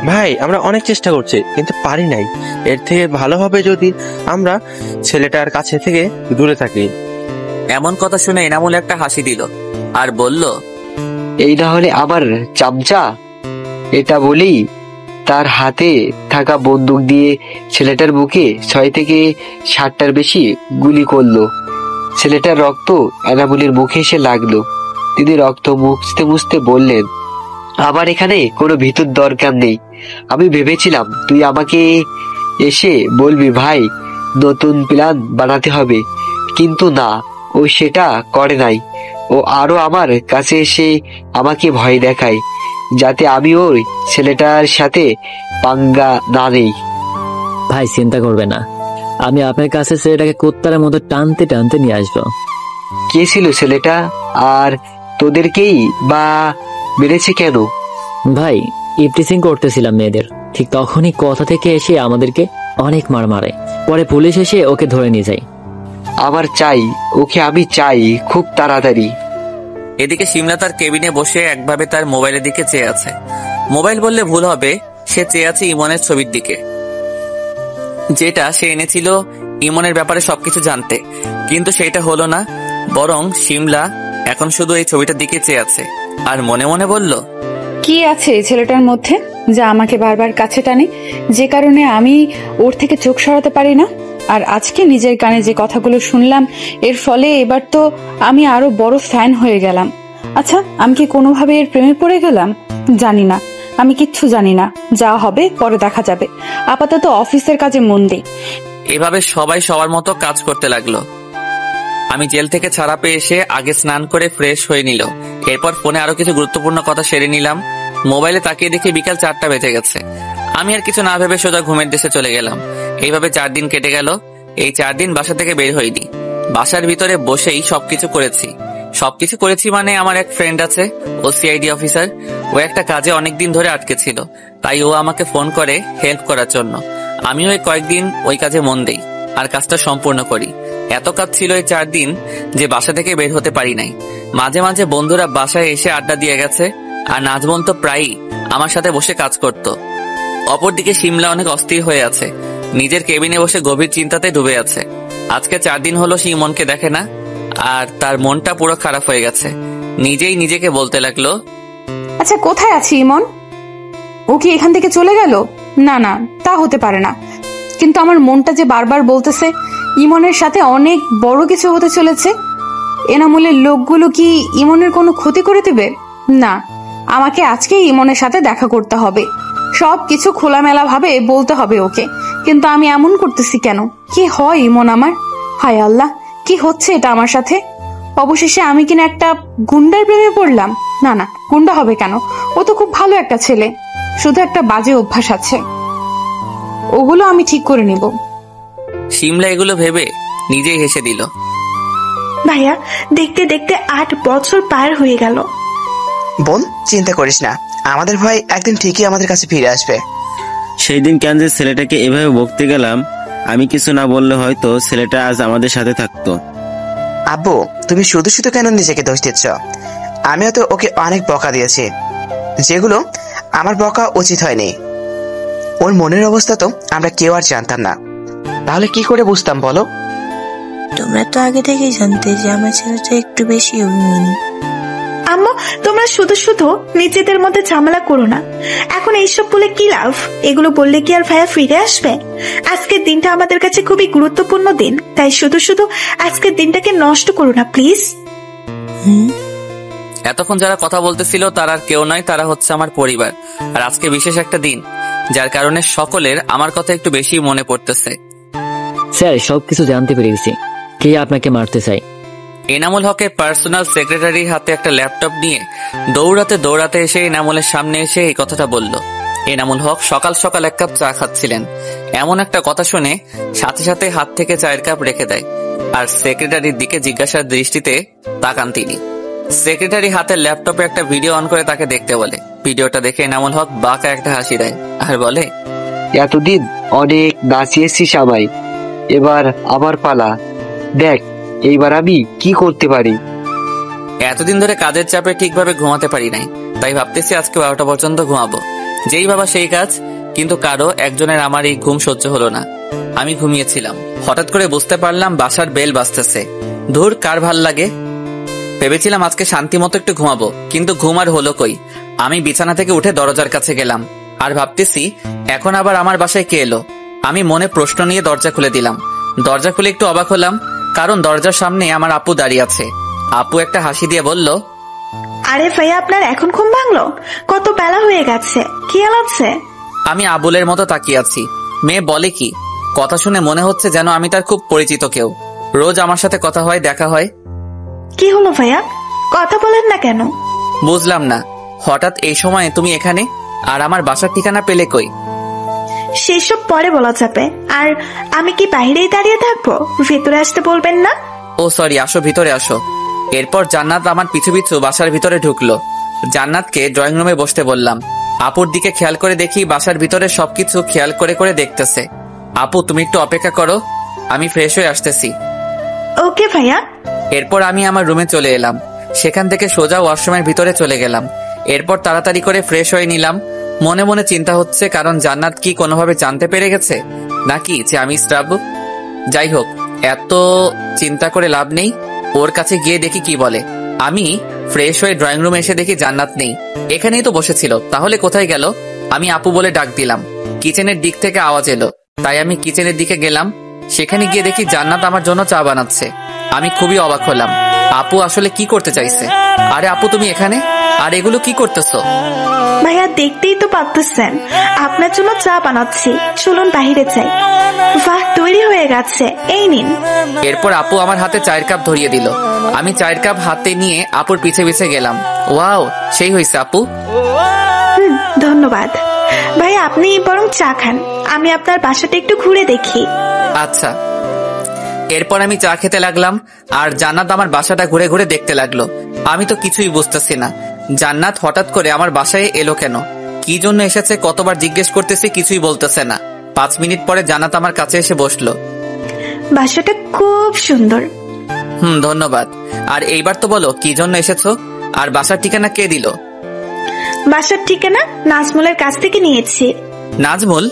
ভাই আমরা অনেক চেষ্টা করছি কিন্তু পারি নাই। এর থেকে ভালো হবে যদি আমরা ছেলেটার কাছে থেকে দূরে থাকি। এমন কথা শুনে এনামুল একটা হাসি দিল আর বলল, এই না হলে আমার চামচা। এটা বলেই তার হাতে থাকা বন্দুক দিয়ে ছেলেটার বুকে 6 থেকে 7টার বেশি গুলি করলো। ছেলেটার রক্ত এনামুলের মুখে এসে লাগলো। তিনি রক্ত মুছতে মুছতে বললেন, আমার এখানে কোনো ভিতর দরকার নেই। আমি ভেবেছিলাম তুই আমাকে এসে বলবি ভাই নতুন প্ল্যান বানাতে হবে, কিন্তু না, ও সেটা করে নাই। ও আরো আমার কাছে এসে আমাকে ভয় দেখায় যাতে আমি ওই ছেলেটার সাথে পাঙ্গা না নেই। ভাই চিন্তা করবে না, আমি আপনার কাছে ছেলেটাকে কুত্তার মতো টানতে টানতে নিয়ে আসবো। কে ছিল ছেলেটা, আর তোদেরকেই বা মেরেছে কেন? ভাই ইফটিজিং করতেছিলাম মেয়েদের, ঠিক তখনই কথা থেকে এসে আমাদেরকে অনেক মার মারে। পরে পুলিশ এসে ওকে ধরে নিয়ে যায়। আমার চাই ওকে, আমি চাই খুব তাড়াতাড়ি। এদিকে সিমলা তার কেবিনে বসে একভাবে তার মোবাইলের দিকে চেয়ে আছে। মোবাইল বললে ভুল হবে, সে চেয়ে আছে ইমনের ছবির দিকে, যেটা সে এনেছিল ইমনের ব্যাপারে সবকিছু জানতে। কিন্তু সেটা হলো না, বরং সিমলা এখন শুধু এই ছবিটার দিকে চেয়ে আছে আর মনে মনে বলল, কি আছে এই ছেলেটার মধ্যে যা আমাকে বারবার কাছে টানে, যে কারণে আমি ওর থেকে চোখ সরাতে পারি না। আর আজকে নিজের কানে যে কথাগুলো শুনলাম, এর ফলে এবার তো আমি আরো বড় ফ্যান হয়ে গেলাম। আচ্ছা আমি কি কোনোভাবে এর প্রেমে পড়ে গেলাম? জানি না, আমি কিচ্ছু জানি না, যা হবে পরে দেখা যাবে। আপাতত অফিসের কাজে মন দেই। এভাবে সবাই সবার মতো কাজ করতে লাগলো। আমি জেল থেকে ছাড়া পেয়ে এসে আগে স্নান করে ফ্রেশ হয়ে নিল। এরপর ফোনে আরো কিছু গুরুত্বপূর্ণ কথা সেরে নিলাম। মোবাইলে তাকিয়ে দেখি বিকাল 4টা বেজে গেছে। আমি আর কিছু না ভেবে সোজা ঘুমের দেশে চলে গেলাম। এইভাবে 4 দিন কেটে গেল। এই 4 দিন বাসা থেকে বের হইনি। বাসার ভিতরে বসেই সবকিছু করেছি মানে আমার এক ফ্রেন্ড আছে, ও সিআইডি অফিসার। ও একটা কাজে অনেকদিন ধরে আটকে ছিল, তাই ও আমাকে ফোন করে হেল্প করার জন্য। আমিও ওই কয়েকদিন ওই কাজে মন দেই আর কাজটা সম্পূর্ণ করি। এত কাজ ছিল এই 4 দিন যে বাসা থেকে বের হতে পারি নাই। মাঝে মাঝে বন্ধুরা বাসায় এসে আড্ডা দিয়ে গেছে, আর নাজমন তো প্রায়ই আমার সাথে বসে কাজ করত। অপরদিকে শিমলা অনেক অস্থির হয়ে আছে, নিজের কেবিনে বসে গভীর চিন্তাতে ডুবে আছে। আজকে 4 দিন হলো সে ইমনকে দেখে না, আর তার মনটা পুরো খারাপ হয়ে গেছে। নিজেই নিজেকে বলতে লাগলো, আচ্ছা কোথায় আছে ইমন? ও কি এখান থেকে চলে গেল? না না, তা হতে পারে না। কিন্তু আমার মনটা যে বারবার বলতেছে ইমনের সাথে অনেক বড় কিছু হতে চলেছে। এনামুলের লোকগুলো কি ইমনের কোনো ক্ষতি করে দিবে? না, আমাকে আজকেই ইমনের সাথে দেখা করতে হবে। সবকিছু খোলামেলা ভাবে বলতে হবে ওকে। কিন্তু আমি এমন করতেছি কেন? কি হয় ইমন আমার? হায় আল্লাহ, কি হচ্ছে এটা আমার সাথে? অবশেষে আমি কিনা একটা গুন্ডার প্রেমে পড়লাম? না না, গুন্ডা হবে কেন? ও তো খুব ভালো একটা ছেলে, শুধু একটা বাজে অভ্যাস আছে, ওগুলো আমি ঠিক করে নিব। শিমলা এগুলো ভেবে নিজেই হেসে দিল। ভাইয়া, দেখতে দেখতে 8 বছর পার হয়ে গেল। বোন, চিন্তা করিস না, আমাদের ভাই একদিন ঠিকই আমাদের কাছে ফিরে আসবে। সেই দিন কেন যে ছেলেটাকে এভাবে বকতে গেলাম, আমি কিছু না বললে হয়তো ছেলেটা আজ আমাদের সাথে থাকতো। আব্বু, তুমি শুধু শুধু কেন নিজেকে দোষ দিচ্ছ? আমিও তো ওকে অনেক বকা দিয়েছি, যেগুলো আমার বকা উচিত হয়নি। ওর মনের অবস্থা তো আমরা কেউ আর জানতাম না, তাহলে কি করে বুঝতাম বলো? তোমরা তো আগে থেকেই জানতে যে আমার ছেলেটা একটু বেশি অভিমানী। আম্মু, তোমরা শুধু শুধু নিজেদের মধ্যে ঝামেলা করো না। এখন এইসব বলে কি লাভ? এগুলো বললে কি আর ভাইয়া ফিরে আসবে? আজকের দিনটা আমাদের কাছে খুবই গুরুত্বপূর্ণ দিন, তাই শুধু শুধু আজকের দিনটাকে নষ্ট করো না প্লিজ। এতক্ষণ যারা কথা বলতেছিল তারা আর কেউ নয়, তারা হচ্ছে আমার পরিবার। আর আজকে বিশেষ একটা দিন, যার কারণে সকলের আমার কথা একটু বেশি মনে পড়তেছে। স্যার, সবকিছু জানতে পেরে গেছি কে আপনাকে মারতে চাই। এনামুল হকের পার্সোনাল সেক্রেটারির হাতে একটা ল্যাপটপ নিয়ে দৌড়াতে এসে এনামুলের সামনে এসে এই কথাটা বলল। এনামুল হক সকাল সকাল 1 কাপ চা খাচ্ছিলেন। এমন একটা কথা শুনে সাথে সাথে হাত থেকে চায়ের কাপ রেখে দেয়, আর সেক্রেটারির দিকে জিজ্ঞাসার দৃষ্টিতে তাকান তিনি। সেক্রেটারি হাতের ল্যাপটপে একটা ভিডিও অন করে তাকে দেখতে বলে। ভিডিওটা দেখে এনামুল হক বাঁকা একটা হাসি দেয় আর বলে, এতদিন অনেক নাচিয়েছিস আমায়, এবার আবার পালা, দেখ এইবার আমি কি করতে পারি। এতদিন ধরে কাজের চাপে ঠিকভাবে ঘুমাতে পারি নাই, তাই ভাবতেছি আজকে 12টা পর্যন্ত ঘুমাবো। যেই ভাবা সেই কাজ, কিন্তু কারো একজনের আমার এই ঘুম সহ্য হলো না। আমি ঘুমিয়েছিলাম, হঠাৎ করে বুঝতে পারলাম বাসার বেল বাজতেছে। ধুর, কার ভাল লাগে। ভেবেছিলাম আজকে শান্তি মতো একটু ঘুমাবো, কিন্তু ঘুম আর হলো কই। আমি বিছানা থেকে উঠে দরজার কাছে গেলাম, আর ভাবতেছি এখন আবার আমার বাসায় কে এলো। আমি মনে প্রশ্ন নিয়ে দরজা খুলে দিলাম। দরজা খুলে একটু অবাক হলাম, কারণ দরজার সামনে আমার আপু দাঁড়িয়ে আছে। আপু একটা হাসি দিয়ে বলল, আরে ভাইয়া, আপনার এখন ঘুম ভাঙলো? কত বেলা হয়ে গেছে, কি আছে? আমি আবুলের মতো তাকিয়ে আছি। মেয়ে বলে কি? কথা শুনে মনে হচ্ছে যেন আমি তার খুব পরিচিত কেউ, রোজ আমার সাথে কথা হয়, দেখা হয়। কি হলো ভাইয়া, কথা বলেন না কেন? বুঝলাম না, হঠাৎ এই সময়ে তুমি এখানে, আর আমার বাসার ঠিকানা পেলে কই? সেসব পরে বলা যাবে। আর আমি কি বাইরেই দাঁড়িয়ে থাকবো? ভেতরে আসতে বলবেন না? ও সরি, আসো, ভিতরে আসো। এরপর জান্নাত আমার পিছু পিছু বাসার ভিতরে ঢুকলো। জান্নাতকে ড্রয়িং রুমে বসতে বললাম। আপুর দিকে খেয়াল করে দেখি বাসার ভিতরে সবকিছু খেয়াল করে করে দেখতেছে। আপু, তুমি একটু অপেক্ষা করো, আমি ফ্রেশ হয়ে আসতেছি। ওকে ভাইয়া। এরপর আমি আমার রুমে চলে এলাম। সেখান থেকে সোজা ওয়াশরুমের ভিতরে চলে গেলাম। এরপর তাড়াতাড়ি করে ফ্রেশ হয়ে নিলাম। মনে মনে চিন্তা হচ্ছে, কারণ জান্নাত কি কোনোভাবে জানতে পেরে গেছে নাকি যে আমি স্রাব। যাই হোক, এত চিন্তা করে লাভ নেই, ওর কাছে গিয়ে দেখি কি বলে। আমি ফ্রেশ হয়ে ড্রয়িং রুমে এসে দেখি জান্নাত নেই, এখানেই তো বসেছিল, তাহলে কোথায় গেল? আমি আপু বলে ডাক দিলাম। কিচেনের দিক থেকে আওয়াজ এলো, তাই আমি কিচেনের দিকে গেলাম। সেখানে গিয়ে দেখি জান্নাত আমার জন্য চা বানাচ্ছে। আমি খুবই অবাক হলাম। আপু আসলে কি করতে চাইছে? আরে আপু তুমি এখানে, আর এগুলো কি করতেছো? ভাইয়া দেখতেই তো পারতেছেন আপনার জন্য চা বানাচ্ছি, চলুন বাহিরে যাই। বাহ, তৈরি হয়ে গেছে, এই নিন। এরপর আপু আমার হাতে চায়ের কাপ ধরিয়ে দিল। আমি চায়ের কাপ হাতে নিয়ে আপুর পিছে পিছে গেলাম। ওয়াও, সেই হয়েছে আপু। ধন্যবাদ ভাইয়া, আপনি বরং চা খান, আমি আপনার বাসাটা একটু ঘুরে দেখি। আচ্ছা। এরপর আমি চা খেতে লাগলাম আর জান্নাত আমার বাসাটা ঘুরে ঘুরে দেখতে লাগলো। আমি তো কিছুই বুঝতেছি না, জান্নাত হঠাৎ করে আমার বাসায় এলো কেন, কি জন্য এসেছে, কতবার জিজ্ঞেস করতেছি, কিছুই বলতেছে না। 5 মিনিট পরে জান্নাত আমার কাছে এসে বসলো। বাসাটা খুব সুন্দর। ধন্যবাদ। আর এইবার তো বলো কি জন্য এসেছো, আর বাসার ঠিকানা কে দিল? বাসার ঠিকানা নাজমুলের কাছ থেকে নিয়েছি। নাজমুল?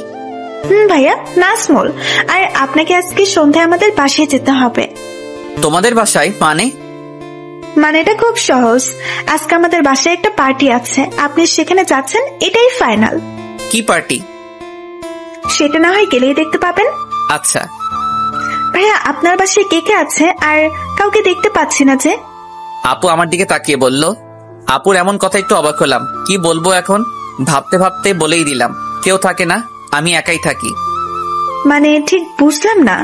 ভাইয়া, নাজমুল। আর আপনাকে আজকে সন্ধ্যায় আমাদের বাসায় যেতে হবে। তোমাদের বাসায়? মানে এটা খুব সহজ, আজকে আমাদের বাসায় একটা পার্টি আছে, আপনি সেখানে যাচ্ছেন, এটাই ফাইনাল। কি পার্টি? সেটা না হয় গেলেই দেখতে পাবেন। আচ্ছা। ভাইয়া, আপনার বাসায় কে কে আছে? আর কাউকে দেখতে পাচ্ছি না যে। আপু আমার দিকে তাকিয়ে বলল। আপুর এমন কথা একটু অবাক হলাম, কি বলবো এখন, ভাবতে ভাবতে বলেই দিলাম, কেউ থাকে না, আমি একাই থাকি। মানে ঠিক বুঝলাম না।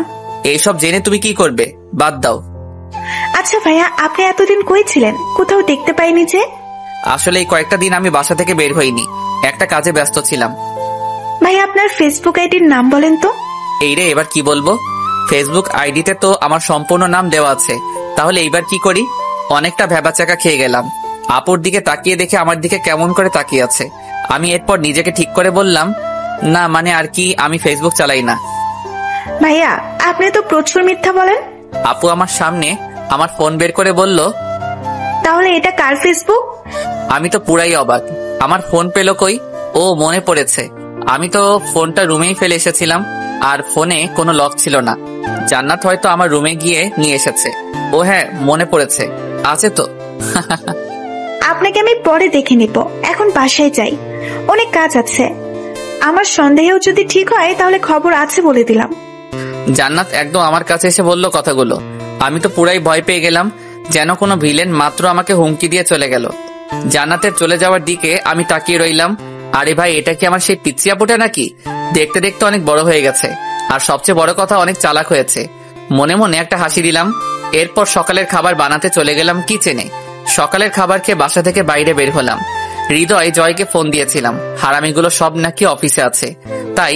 এইসব জেনে তুমি কি করবে, বাদ দাও। আচ্ছা ভাইয়া, আপনি এতদিন কই ছিলেন? কোথাও দেখতে পাইনি যে। আসলে এই কয়েকটা দিন আমি বাসা থেকে বের হইনি, একটা কাজে ব্যস্ত ছিলাম। ভাইয়া, আপনার ফেসবুক আইডির নাম বলেন তো। এই রে, এবার কি বলবো? ফেসবুক আইডিতে তো আমার সম্পূর্ণ নাম দেওয়া আছে, তাহলে এইবার কি করি? অনেকটা ভেবাচাকা খেয়ে গেলাম। আপুর দিকে তাকিয়ে দেখে আমার দিকে কেমন করে তাকিয়ে আছে। আমি এরপর নিজেকে ঠিক করে বললাম, না মানে আর কি, আমি ফেসবুক চালাই না। ভাইয়া, আপনি তো প্রচুর মিথ্যা বলেন। আপু আমার সামনে আমার ফোন বের করে বলল, তাহলে এটা কার ফেসবুক? আমি তো পুরাই অবাক, আমার ফোন পেলো কই? ও মনে পড়েছে, আমি তো ফোনটা রুমেই ফেলে এসেছিলাম, আর ফোনে কোনো লক ছিল না। জান্নাত হয়তো আমার রুমে গিয়ে নিয়ে এসেছে। ও হ্যাঁ, মনে পড়েছে, আছে তো। আপনাকে আমি পরে দেখে নিব, এখন বাসায় যাই, অনেক কাজ আছে। আমার সন্দেহেও যদি ঠিক হয় তাহলে খবর আছে বলে দিলাম। জান্নাত একদম আমার কাছে এসে বলল কথাগুলো। আমি তো পুরাই ভয় পেয়ে গেলাম, যেন কোনো ভিলেন মাত্র আমাকে হুমকি দিয়ে চলে গেল। জান্নাতের চলে যাওয়ার দিকে আমি তাকিয়ে রইলাম। আরে ভাই, এটা কি আমার সেই পিচ্চিয়া পোটা নাকি? দেখতে দেখতে অনেক বড় হয়ে গেছে, আর সবচেয়ে বড় কথা অনেক চালাক হয়েছে। মনে মনে একটা হাসি দিলাম। এরপর সকালের খাবার বানাতে চলে গেলাম কিচেনে। সকালের খাবার খেয়ে বাসা থেকে বাইরে বের হলাম। হৃদয় জয়কে ফোন দিয়েছিলাম, হারামিগুলো সব নাকি অফিসে আছে, তাই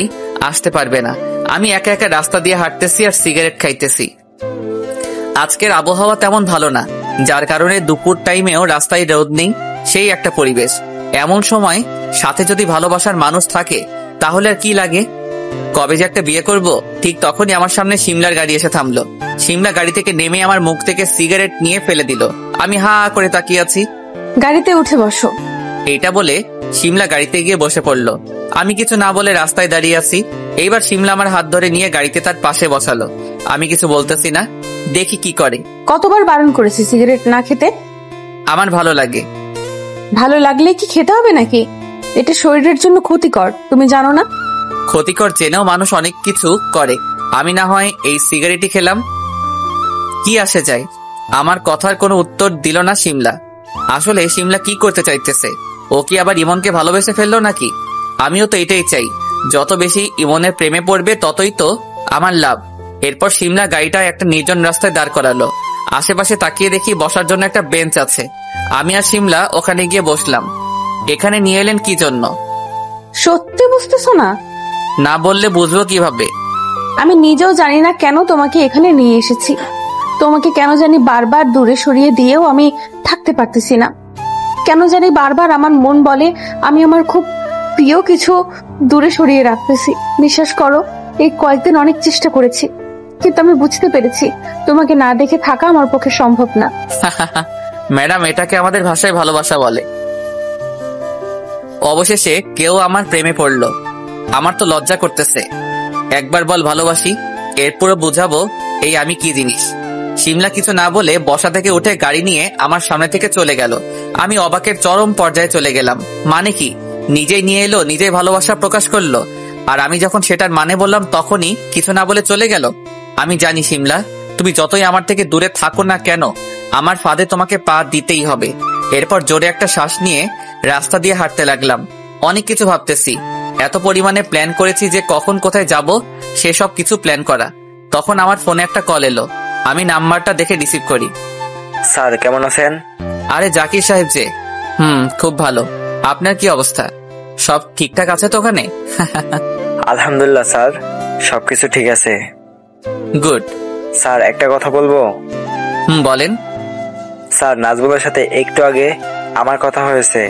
আসতে পারবে না। আমি একা একা রাস্তা দিয়ে হাঁটতেছি আর সিগারেট খাইতেছি। আজকের আবহাওয়া তেমন ভালো না, যার কারণে দুপুর টাইমেও রাস্তায় রোদ নেই, সেই একটা পরিবেশ। এমন সময় সাথে যদি ভালোবাসার মানুষ থাকে তাহলে আর কি লাগে। কবে যে একটা বিয়ে করব, ঠিক তখনই আমার সামনে শিমলার গাড়ি এসে থামলো। শিমলা গাড়ি থেকে নেমে আমার মুখ থেকে সিগারেট নিয়ে ফেলে দিল। আমি হা করে তাকিয়ে আছি। গাড়িতে উঠে বসো। এইটা বলে শিমলা গাড়িতে গিয়ে বসে পড়লো। আমি কিছু না বলে রাস্তায় দাঁড়িয়ে আছি। এইবার শিমলা আমার হাত ধরে নিয়ে গাড়িতে তার পাশে বসালো। আমি কিছু বলতেছি না, দেখি কি করে। কতবার বারণ করেছি সিগারেট না খেতে? আমার ভালো লাগে। ভালো লাগলে কি খেতে হবে নাকি? এটা শরীরের জন্য ক্ষতিকর, তুমি জানো না? ক্ষতিকর জেনেও মানুষ অনেক কিছু করে, আমি না হয় এই সিগারেটই খেলাম, কি আসে যায়। আমার কথার কোনো উত্তর দিল না শিমলা। আসলে শিমলা কি করতে চাইতেছে? ও কি আবার ইমনকে ভালোবেসে ফেললো নাকি? আমিও তো এটাই চাই, যত বেশি ইমনের প্রেমে পড়বে ততই তো আমার লাভ। এরপর শিমলা গাড়িটা একটা নির্জন রাস্তায় দাঁড় করালো। আশেপাশে তাকিয়ে দেখি বসার জন্য একটা বেঞ্চ আছে। আমি আর শিমলা ওখানে গিয়ে বসলাম। এখানে নিয়ে এলেন কি জন্য? সত্যি বুঝতেছো না? না বললে বুঝবো কিভাবে? আমি নিজেও জানি না কেন তোমাকে এখানে নিয়ে এসেছি। তোমাকে কেন জানি বারবার দূরে সরিয়ে দিয়েও আমি থাকতে পারতেছি না। কেন জানি বারবার আমার মন বলে আমি আমার খুব প্রিয় কিছু দূরে সরিয়ে রাখতেছি। বিশ্বাস করো, এই কয়েকদিন অনেক চেষ্টা করেছি, কিন্তু আমি বুঝতে পেরেছি তোমাকে না দেখে থাকা আমার পক্ষে সম্ভব না। ম্যাডাম, এটাকে আমাদের ভাষায় ভালোবাসা বলে। অবশেষে কেউ আমার প্রেমে পড়লো। আমার তো লজ্জা করতেছে। একবার বল ভালোবাসি, এরপরও বুঝাবো এই আমি কি জিনিস। শিমলা কিছু না বলে বসা থেকে উঠে গাড়ি নিয়ে আমার সামনে থেকে চলে গেল। আমি অবাকের চরম পর্যায়ে চলে গেলাম। মানে কি, নিজেই নিয়ে এলো, নিজেই ভালোবাসা প্রকাশ করলো, আর আমি যখন সেটার মানে বললাম তখনই কিছু না বলে চলে গেল। আমি জানি শিমলা, তুমি যতই আমার থেকে দূরে থাকো না কেন, আমার ফাঁদে তোমাকে পা দিতেই হবে। এরপর জোরে একটা শ্বাস নিয়ে রাস্তা দিয়ে হাঁটতে লাগলাম। অনেক কিছু ভাবতেছি, এত পরিমাণে প্ল্যান করেছি যে কখন কোথায় যাব সেসব কিছু প্ল্যান করা। তখন আমার ফোনে একটা কল এলো। আমি নাম্বারটা দেখে রিসিভ করি। স্যার কেমন আছেন? আরে জাকির সাহেব যে। খুব ভালো। আপনার কি অবস্থা? সব ঠিকঠাক আছে তো ওখানে? আলহামদুলিল্লাহ স্যার, সবকিছু ঠিক আছে। গুড। স্যার একটা কথা বলবো? বলেন। স্যার নাজবুলের সাথে একটু আগে আমার কথা হয়েছে।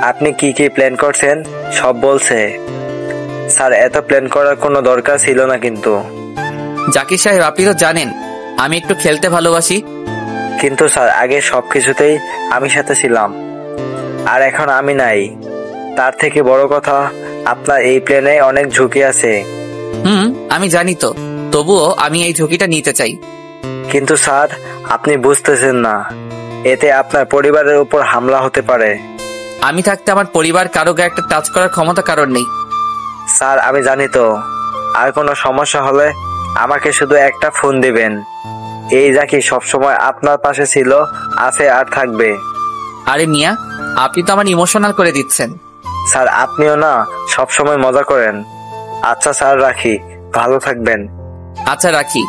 আপনি কি কি প্ল্যান করছেন সব বলছে। স্যার এত প্ল্যান করার কোনো দরকার ছিল না কিন্তু। জাকির সাহেব আপনি তো জানেন আমি একটু খেলতে ভালোবাসি। কিন্তু স্যার আগে সবকিছুতেই আমি সাথে ছিলাম, আর এখন আমি নাই। তার থেকে বড় কথা আপনার এই প্ল্যানে অনেক ঝুঁকি আছে। আমি জানি তো, তবুও আমি এই ঝুঁকিটা নিতে চাই। কিন্তু স্যার আপনি বুঝতেছেন না, এতে আপনার পরিবারের উপর হামলা হতে পারে। আমি থাকতে আমার পরিবার কারো গায়ে একটা টাচ করার ক্ষমতা কারণ নেই। স্যার আমি জানি তো, আর কোনো সমস্যা হলে আমাকে শুধু একটা ফোন দিবেন। এই জাকি সবসময় আপনার পাশে ছিল, আছে আর থাকবে। আরে মিয়া, আপনি তো আমার ইমোশনাল করে দিচ্ছেন। স্যার আপনিও না সবসময় মজা করেন। আচ্ছা স্যার রাখি, ভালো থাকবেন। আচ্ছা রাখি।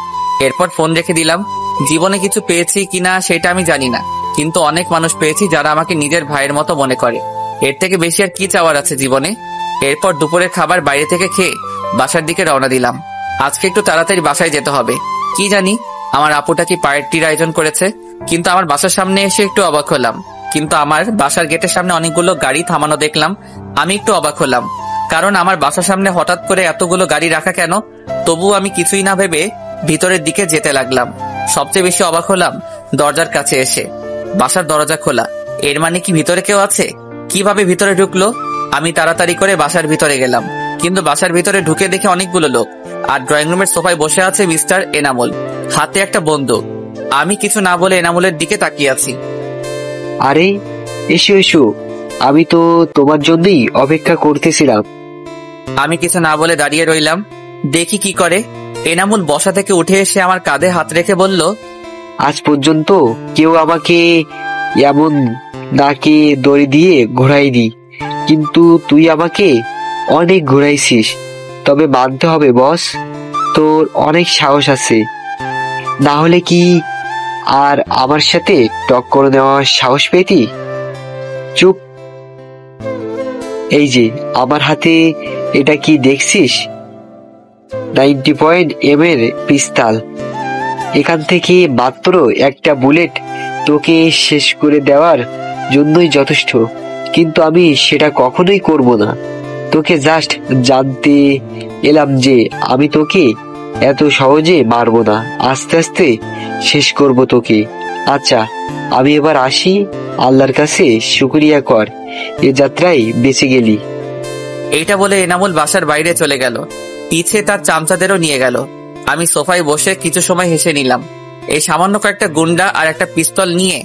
এরপর ফোন রেখে দিলাম। জীবনে কিছু পেয়েছি কিনা সেটা আমি জানি না, কিন্তু অনেক মানুষ পেয়েছি যারা আমাকে নিজের ভাইয়ের মতো মনে করে। এর থেকে বেশি আর কি চাওয়ার আছে জীবনে। এরপর দুপুরের খাবার বাইরে থেকে খেয়ে বাসার দিকে রওনা দিলাম। আজকে একটু তাড়াতাড়ি বাসায় যেতে হবে। কি জানি আমার আপুটা কি পার্টির আয়োজন করেছে, কিন্তু আমার বাসার সামনে এসে একটু অবাক হলাম। কিন্তু আমার বাসার গেটের সামনে অনেকগুলো গাড়ি থামানো দেখলাম। আমি একটু অবাক হলাম, কারণ আমার বাসার সামনে হঠাৎ করে এতগুলো গাড়ি রাখা কেন। তবুও আমি কিছুই না ভেবে ভিতরের দিকে যেতে লাগলাম। সবচেয়ে বেশি অবাক হলাম দরজার কাছে এসে। বাসার দরজা খোলা, এর মানে কি ভিতরে কেউ আছে? কিভাবে ভিতরে ঢুকলো? আমি তাড়াতাড়ি করে বাসার ভিতরে গেলাম, কিন্তু বাসার ভিতরে ঢুকে দেখে অনেকগুলো লোক, আর ড্রয়িং রুমের সোফায় বসে আছে মিস্টার এনামুল, হাতে একটা বন্দুক। আমি কিছু না বলে এনামুলের দিকে তাকিয়ে আছি। আরে এসো এসো, আমি তো তোমার জন্যই অপেক্ষা করতেছিলাম। আমি কিছু না বলে দাঁড়িয়ে রইলাম, দেখি কি করে। এনামুল বসা থেকে উঠে এসে আমার কাঁধে হাত রেখে বলল, আজ পর্যন্ত কেউ আমাকে এমন নাকে দড়ি দিয়ে ঘোরায়নি, কিন্তু তুই আমাকে অনেক ঘোরাইছিস। তবে মানতে হবে বস, তোর অনেক সাহস আছে। না হলে কি আর আমার সাথে টক্কর দেওয়ার সাহস পেতি? চুপ। এই যে আমার হাতে এটা কি দেখছিস? 90.M এর পিস্তল। এখান থেকে মাত্র একটা বুলেট তোকে শেষ করে দেওয়ার জন্যই যথেষ্ট, কিন্তু আমি সেটা কখনোই করব না। তোকে জাস্ট জানতে এলাম যে আমি তোকে এত সহজে মারবো না, আস্তে আস্তে শেষ করব তোকে। আচ্ছা আমি এবার আসি, আল্লাহর কাছে শুকরিয়া কর এ যাত্রায় বেঁচে গেলি। এইটা বলে এনামুল বাসার বাইরে চলে গেল, পিছে তার চামচাদেরও নিয়ে গেল। আমি সোফায় বসে কিছু সময় হেসে নিলাম। এই সামান্য কয়েকটা গুন্ডা আর একটা পিস্তল নিয়ে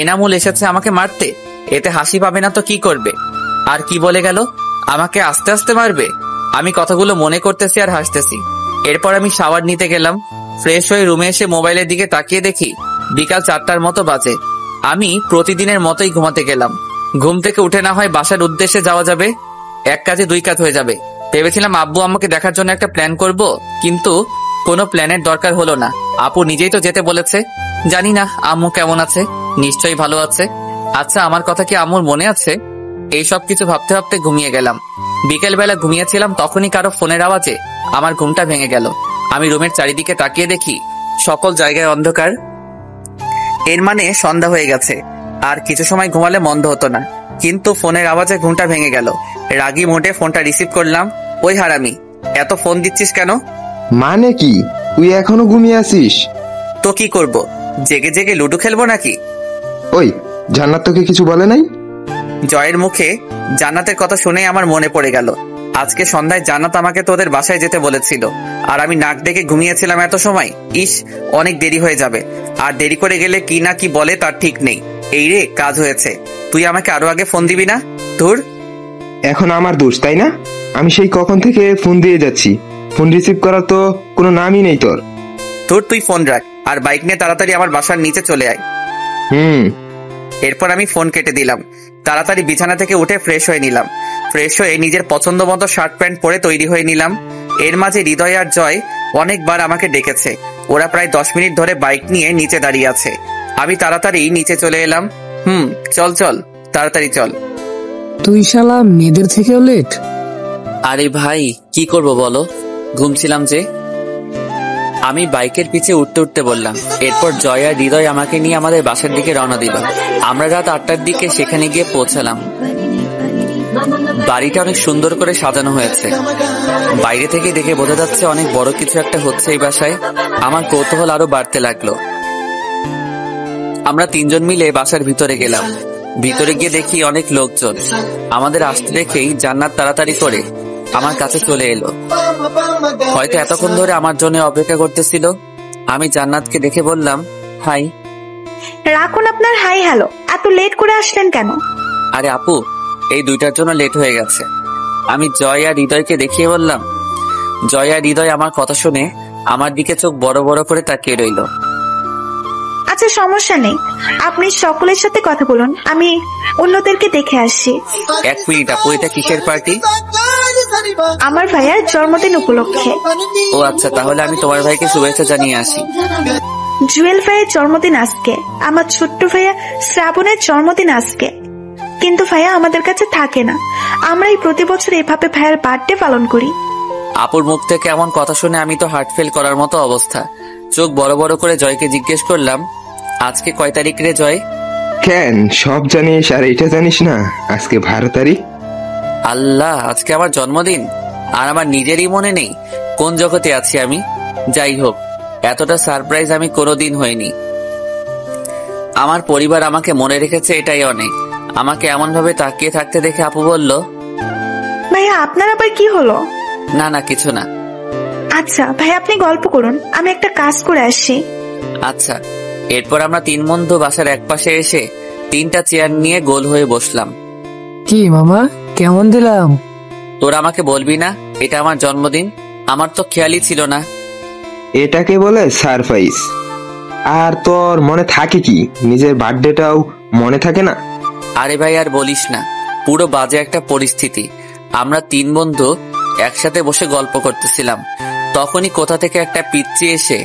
এনামুল এসেছে আমাকে মারতে। এতে হাসি পাবে না তো কি করবে? আর কি বলে গেল, আমাকে আস্তে আস্তে মারবে। আমি কথাগুলো মনে করতেছি আর হাসতেছি। এরপর আমি শাওয়ার নিতে গেলাম। ফ্রেশ হয়ে রুমে এসে মোবাইলের দিকে তাকিয়ে দেখি বিকাল 4টার মতো বাজে। আমি প্রতিদিনের মতোই ঘুমাতে গেলাম। ঘুম থেকে উঠে না হয় বাসার উদ্দেশ্যে যাওয়া যাবে, এক কাজে দুই কাজ হয়ে যাবে। ভেবেছিলাম আব্বু আম্মাকে দেখার জন্য একটা প্ল্যান করব, কিন্তু কোনো প্ল্যানের দরকার হলো না। আপু নিজেই তো যেতে বলেছে। জানি না আম্মু কেমন আছে, নিশ্চয়ই ভালো আছে। আচ্ছা আমার কথা কি আম্মুর মনে আছে? এই সব কিছু ভাবতে ভাবতে ঘুমিয়ে গেলাম। বিকেল বেলা ঘুমিয়েছিলাম, তখনই কারো ফোনের আওয়াজে আমার ঘুমটা ভেঙে গেল। আমি রুমের চারিদিকে তাকিয়ে দেখি সকল জায়গায় অন্ধকার। এর মানে সন্ধ্যা হয়ে গেছে, আর কিছু সময় ঘুমালে মন্দ হতো না। কিন্তু ফোনের আওয়াজে ঘুমটা ভেঙে গেল। রাগী মোটে ফোনটা রিসিভ করলাম। ওই হারামি, এত ফোন দিচ্ছিস কেন? মানে কি, তুই এখনো ঘুমিয়ে আছিস? তো কি করব, জেগে জেগে লুডো খেলবো নাকি? ওই জান্নাত তোকে কিছু বলে নাই? জয়ের মুখে জান্নাতের কথা শুনে আমার মনে পড়ে গেল। আজকে সন্ধ্যায় জান্নাত আমাকে তোদের বাসায় যেতে বলেছিল, আর আমি নাক ডেকে ঘুমিয়েছিলাম এত সময়। ইস, অনেক দেরি হয়ে যাবে, আর দেরি করে গেলে কি না কি বলে তার ঠিক নেই। এই রে, কাজ হয়েছে। তুই আমাকে আরো আগে ফোন দিবি না? ধুর, এখন আমার দোষ তাই না? আমি সেই কখন থেকে ফোন দিয়ে যাচ্ছি, ফোন রিসিভ করার তো কোনো নামই নেই তোর। তোর তুই ফোন রাখ আর বাইক নিয়ে তাড়াতাড়ি আমার বাসার নিচে চলে আয়। এরপর আমি ফোন কেটে দিলাম। তাড়াতাড়ি বিছানা থেকে উঠে ফ্রেশ হয়ে নিলাম। ফ্রেশ হয়ে নিজের পছন্দ মতো শার্ট প্যান্ট পরে তৈরি হয়ে নিলাম। এর মাঝে হৃদয় আর জয় অনেকবার আমাকে ডেকেছে। ওরা প্রায় 10 মিনিট ধরে বাইক নিয়ে নিচে দাঁড়িয়ে আছে। আমি তাড়াতাড়ি নিচে চলে এলাম। চল চল, তাড়াতাড়ি চল। তুই শালা মেয়েদের থেকেও লেট। আরে ভাই, কি করব বলো, ঘুমছিলাম যে। আমি বাইকের পিছে উঠতে উঠতে বললাম। এরপর জয় আর হৃদয় আমাকে নিয়ে আমাদের বাসার দিকে রওনা দিল। আমরা রাত 8টার দিকে সেখানে গিয়ে পৌঁছালাম। বাড়িটা অনেক সুন্দর করে সাজানো হয়েছে। বাইরে থেকে দেখে বোঝা যাচ্ছে অনেক বড় কিছু একটা হচ্ছে এই বাসায়। আমার কৌতূহল আরো বাড়তে লাগলো। আমরা 3 জন মিলে বাসার ভিতরে গেলাম। ভিতরে গিয়ে দেখি অনেক লোকজন। আমাদের আসতে দেখেই জান্নাত তাড়াতাড়ি করে আমার কাছে চলে এলো। হয়তো এতক্ষণ ধরে আমার জন্য অপেক্ষা করতেছিল। আমি জান্নাতকে দেখে বললাম, হাই। রাখুন আপনার হাই হ্যালো, এত লেট করে আসলেন কেন? আরে আপু, এই 2টার জন্য লেট হয়ে গেছে। আমি জয় আর হৃদয়কে দেখিয়ে বললাম। জয় আর হৃদয় আমার কথা শুনে আমার দিকে চোখ বড় বড় করে তাকিয়ে রইল। আচ্ছা সমস্যা নেই, আপনি সকলের সাথে কথা বলুন, আমি অন্যদেরকে দেখে আসছি। 1 মিনিট আপু, এটা কিসের পার্টি? আমার ভাইয়ার জন্মদিন উপলক্ষে। ও আচ্ছা, তাহলে আমি তোমার ভাইকে শুভেচ্ছা জানিয়ে আসি। জুয়েল ভাইয়ের জন্মদিন আজকে, আমার ছোট্ট ভাইয়া শ্রাবণের জন্মদিন আজকে। কিন্তু ভাইয়া আমাদের কাছে থাকে না, আমরাই প্রতি বছর এভাবে ভাইয়ার বার্থডে পালন করি। আপুর মুখ থেকে এমন কথা শুনে আমি তো হার্ট ফেল করার মতো অবস্থা। চোখ বড় বড় করে জয়কে জিজ্ঞেস করলাম, আজকে কয় তারিখ রে জয়? কেন সব জানিস আর এটা জানিস না? আজকে 12 তারিখ। আল্লাহ, আজকে আমার জন্মদিন আর আমার নিজেরই মনে নেই কোন জগতে আছি আমি। যাই হোক, এতটা সারপ্রাইজ আমি কোনোদিন হইনি। আমার পরিবার আমাকে মনে রেখেছে, এটাই অনেক। আমাকে এমন ভাবে তাকিয়ে থাকতে দেখে আপু বলল, ভাইয়া আপনার আবার কি হলো? না না, কিছু না। আচ্ছা ভাই, আপনি গল্প করুন, আমি একটা কাজ করে আসছি। আচ্ছা। এরপর আমরা 3 বন্ধু বাসার একপাশে এসে 3টা চেয়ার নিয়ে গোল হয়ে বসলাম। কি মামা, কেমন দিলাম? তোরা আমাকে বলবি না এটা আমার জন্মদিন? আমার তো খেয়ালই ছিল না। এটাকে বলে সারপ্রাইজ। আর তোর মনে থাকে কি নিজের বার্থডেটাও মনে থাকে না? আরে ভাই আর বলিস না, পুরো বাজে একটা পরিস্থিতি। আমরা 3 বন্ধু একসাথে বসে গল্প করতেছিলাম। তখনই কোথা থেকে একটা পিচ্চি এসে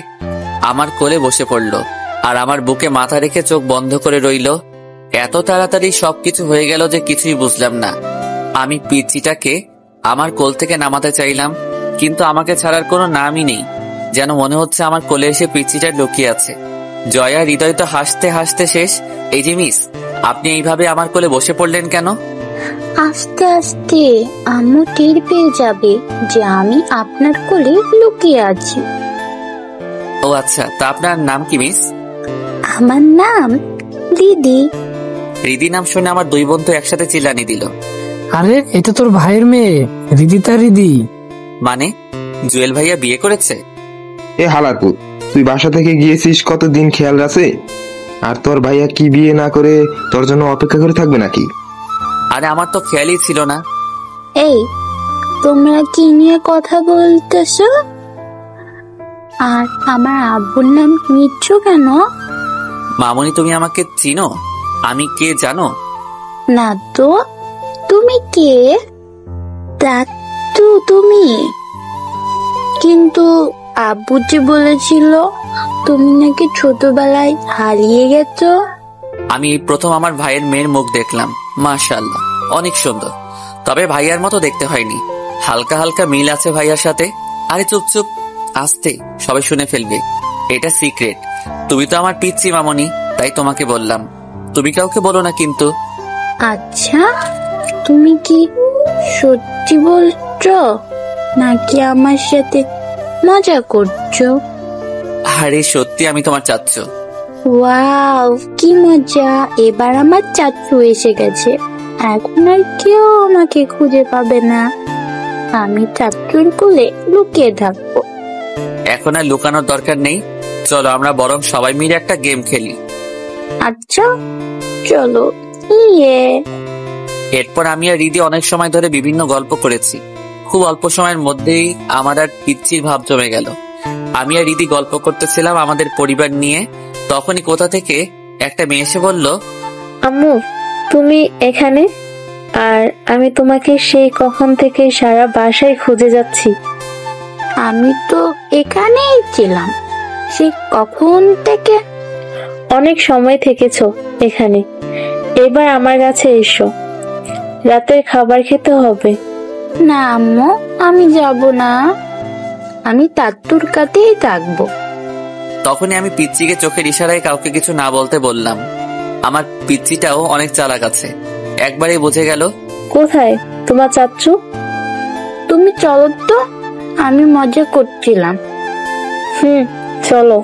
আমার কোলে বসে পড়লো আর আমার বুকে মাথা রেখে চোখ বন্ধ করে রইল। এত তাড়াতাড়ি সবকিছু হয়ে গেল যে কিছুই বুঝলাম না। আমি পিচ্চিটাকে আমার কোল থেকে নামাতে চাইলাম, কিন্তু আমাকে ছাড়ার কোনো নামই নেই। যেন মনে হচ্ছে আমার কোলে এসে পিচ্চিটা লুকিয়ে আছে। জয়া হৃদয় তো হাসতে হাসতে শেষ। এই যে মিস, আপনি এইভাবে আমার কোলে বসে পড়লেন কেন? আস্তে আস্তে আম্মু টের পেয়ে যাবে যে আমি আপনার কোলে লুকিয়ে আছি। ও আচ্ছা, তা আপনার নাম কি মিস? আমার নাম দিদি। রিদি নাম শুনে আমার 2 বন্ধু একসাথে চিল্লানি দিল। আরে এটা তোর ভাইয়ের মেয়ে রিদিতা। রিদি মানে জুয়েল ভাইয়া বিয়ে করেছে? এ হালারপুর, তুই বাসা থেকে গিয়েছিস কতদিন খেয়াল আছে? আর তোর ভাইয়া কি বিয়ে না করে তোর জন্য অপেক্ষা করে থাকবে নাকি? আরে আমার তো খেয়ালই ছিল না। এই তোমরা কি নিয়ে কথা বলতেছো? আর আমার আব্বুর নাম নিচ্ছ কেন? মামনি, তুমি আমাকে চিনো? আমি কে জানো? না তো, তুমি কে? দাদু তুমি? কিন্তু আব্বু যে বলেছিল তুমি নাকি ছোটবেলায় হারিয়ে গেছো। আমি প্রথম আমার ভাইয়ের মেয়ের মুখ দেখলাম, মাশাআল্লাহ অনেক সুন্দর। তবে ভাইয়ার মতো দেখতে হয়নি, হালকা হালকা মিল আছে ভাইয়ার সাথে। আরে চুপ চুপ, আস্তে, সবাই শুনে ফেলবে। এটা সিক্রেট। তুমি তো আমার পিচ্চি মামনি, তাই তোমাকে বললাম। তুমি কাউকে বলো না কিন্তু। আচ্ছা, তুমি কি সত্যি বলছো নাকি আমার সাথে মজা করছো? আরে সত্যি, আমি তোমার চাচ্চু। ওয়াও, কি মজা! এবার আমার চাচ্চু এসে গেছে, এখন আর কেউ আমাকে খুঁজে পাবে না। আমি চাচ্চুর কোলে লুকিয়ে থাকবো। এখন আর লুকানোর দরকার নেই, চলো আমরা বরং সবাই মিলে একটা গেম খেলি। আচ্ছা চলো। ইয়ে। এরপর আমি আর রিদি অনেক সময় ধরে বিভিন্ন গল্প করেছি। খুব অল্প সময়ের মধ্যেই আমার আর পিচ্চির ভাব জমে গেল। আমি আর রিদি গল্প করতেছিলাম আমাদের পরিবার নিয়ে। তখনই কোথা থেকে একটা মেয়ে এসে বলল, আম্মু তুমি এখানে? আর আমি তোমাকে সেই কখন থেকে সারা বাসায় খুঁজে যাচ্ছি। আমি তো এখানেই ছিলাম সে কখন থেকে। অনেক সময় থেকেছো এখানে, এবার আমার কাছে এসো, রাতের খাবার খেতে হবে। না আম্মু, আমি যাব না, আমি তাত্তুর কাছেই থাকবো। তখনই আমি পিচ্চিকে চোখের ইশারায় কাউকে কিছু না বলতে বললাম। আমার পিচ্চিটাও অনেক চালাক আছে, একবারেই বুঝে গেল। কোথায় তোমার চাচ্চু? তুমি চলো তো, আমি মজা করছিলাম। চলো।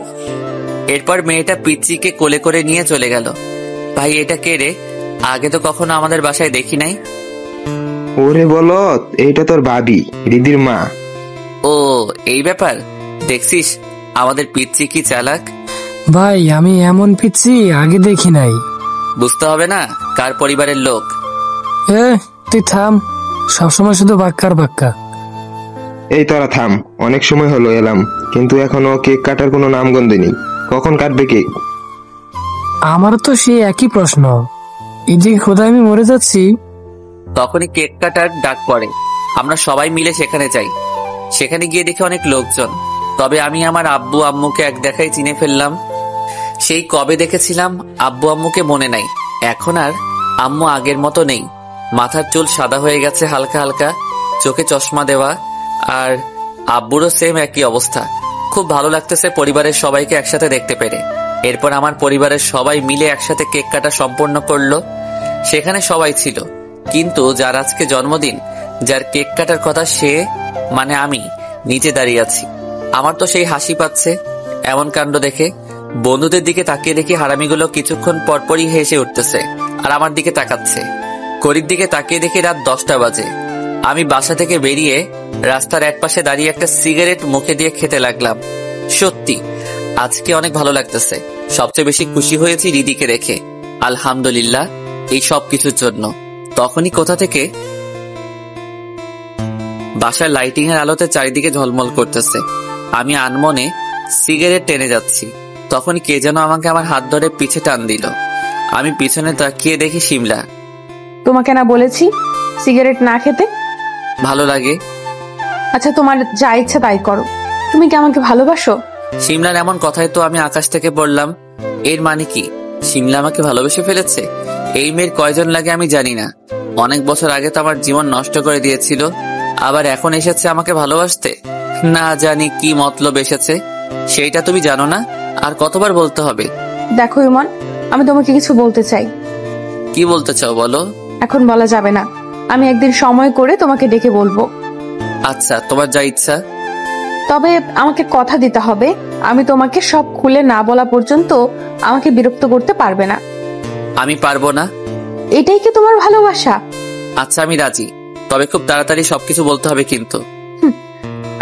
এরপর মেয়েটা পিচ্চিকে কোলে করে নিয়ে চলে গেল। ভাই এটা কে রে? আগে তো কখনো আমাদের বাসায় দেখি নাই। ওরে বলত, এইটা তোর ভাবি, রিদির মা। ও এই ব্যাপার, দেখছিস আমাদের পিচ্চি কি চালাক। ভাই আমি এমন পিচ্ছি আগে দেখি নাই। বুঝতে হবে না কার পরিবারের লোক। তুই থাম, সবসময় শুধু বাক্কার বাক্কা। এই তোরা থাম, অনেক সময় হলো এলাম, কিন্তু এখনো কেক কাটার কোনো নামগন্ধ নেই। কখন কাটবে কেক? আমারও তো সেই একই প্রশ্ন, এই যে খোদা আমি মরে যাচ্ছি। তখনই কেক কাটার ডাক পড়ে। আমরা সবাই মিলে সেখানে যাই। সেখানে গিয়ে দেখি অনেক লোকজন। তবে আমি আমার আব্বু আম্মুকে এক দেখাই চিনে ফেললাম। সেই কবে দেখেছিলাম আব্বু আম্মুকে মনে নাই। এখন আর আম্মু আগের মতো নেই। মাথার চুল সাদা হয়ে গেছে হালকা হালকা, চোখে চশমা দেওয়া, আর আব্বুরও সেম একই অবস্থা। খুব ভালো লাগতেছে পরিবারের সবাইকে একসাথে দেখতে পেরে। এরপর আমার পরিবারের সবাই মিলে একসাথে কেক কাটা সম্পন্ন করলো। সেখানে সবাই ছিল, কিন্তু যার আজকে জন্মদিন, যার কেক কাটার কথা, সে মানে আমি নিচে দাঁড়িয়ে আছি। আমার তো সেই হাসি পাচ্ছে এমন কাণ্ড দেখে। বন্ধুদের দিকে তাকিয়ে দেখি হারামিগুলো কিছুক্ষণ পরপরই হেসে উঠতেছে আর আমার দিকে তাকাচ্ছে। ঘড়ির দিকে তাকিয়ে দেখি রাত 10টা বাজে। আমি বাসা থেকে বেরিয়ে রাস্তার একপাশে দাঁড়িয়ে একটা সিগারেট মুখে দিয়ে খেতে লাগলাম। সত্যি আজকে অনেক ভালো লাগতেছে। সবচেয়ে বেশি খুশি হয়েছি রিদিকে রেখে। আলহামদুলিল্লাহ এই সব কিছুর জন্য। তখনই কোথা থেকে বাসার লাইটিং এর আলোতে চারিদিকে ঝলমল করতেছে। আমি আনমনে সিগারেট টেনে যাচ্ছি, তখন কে যেন আমাকে আমার হাত ধরে পিছে টান দিল। আমি পিছনে তাকিয়ে দেখি শিমলা। তোমাকে না বলেছি সিগারেট না খেতে? ভালো লাগে। আচ্ছা তোমার যা ইচ্ছা তাই করো, তুমি কি আমাকে ভালোবাসো? শিমলার এমন কথায় তো আমি আকাশ থেকে পড়লাম। এর মানে কি শিমলা আমাকে ভালোবেসে ফেলেছে? এই মেয়ের কয়জন লাগে আমি জানি না। অনেক বছর আগে তো আমার জীবন নষ্ট করে দিয়েছিল, আবার এখন এসেছে আমাকে ভালোবাসতে। না জানি কি মতলব এসেছে, সেইটা তুমি জানো না। আর কতবার বলতে হবে? দেখো ইমন, আমি তোমাকে কিছু বলতে চাই। কি বলতে চাও বলো। এখন বলা যাবে না, আমি একদিন সময় করে তোমাকে ডেকে বলবো। আচ্ছা তোমার যা ইচ্ছা। তবে আমাকে কথা দিতে হবে, আমি তোমাকে সব খুলে না বলা পর্যন্ত আমাকে বিরক্ত করতে পারবে না। আমি পারবো না। এটাই কি তোমার ভালোবাসা? আচ্ছা আমি রাজি, তবে খুব তাড়াতাড়ি সবকিছু বলতে হবে কিন্তু।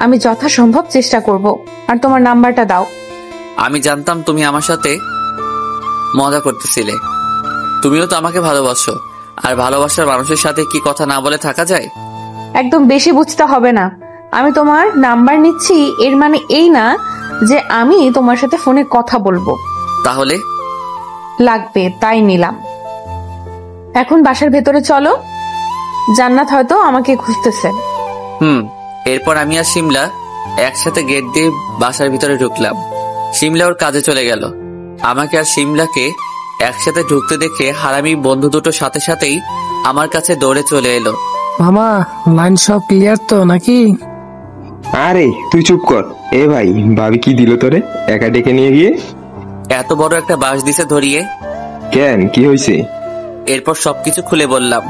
আমি যথাসম্ভব চেষ্টা করব। আর তোমার নাম্বারটা দাও। আমি জানতাম তুমি আমার সাথে মজা করতেছিলে। তুমিও তো আমাকে ভালোবাসো, আর ভালোবাসার মানুষের সাথে কি কথা না বলে থাকা যায়? একদম বেশি বুঝতে হবে না। আমি তোমার নাম্বার নিচ্ছি, এর মানে এই না যে আমি তোমার সাথে ফোনে কথা বলবো। তাহলে লাগবে তাই নিলাম। এখন বাসার ভেতরে চলো, জান্নাত হয়তো আমাকে খুঁজতেছে। এরপর আমি আর শিমলা একসাথে গেট দিয়ে বাসার ভিতরে ঢুকলাম। শিমলা ওর কাজে চলে গেল। আমাকে আর শিমলাকে একসাথে ঢুকতে দেখে হারামি বন্ধু দুটো সাথে সাথেই আমার কাছে দৌড়ে চলে এলো। মামা লাইন সব ক্লিয়ার তো নাকি? আরে তুই চুপ কর। এ ভাই, ভাবি কি দিল তোরে একা ডেকে নিয়ে গিয়ে? এত বড় একটা বাঁশ দিছে ধরিয়ে। কেন, কি হয়েছে? এরপর সবকিছু খুলে বললাম।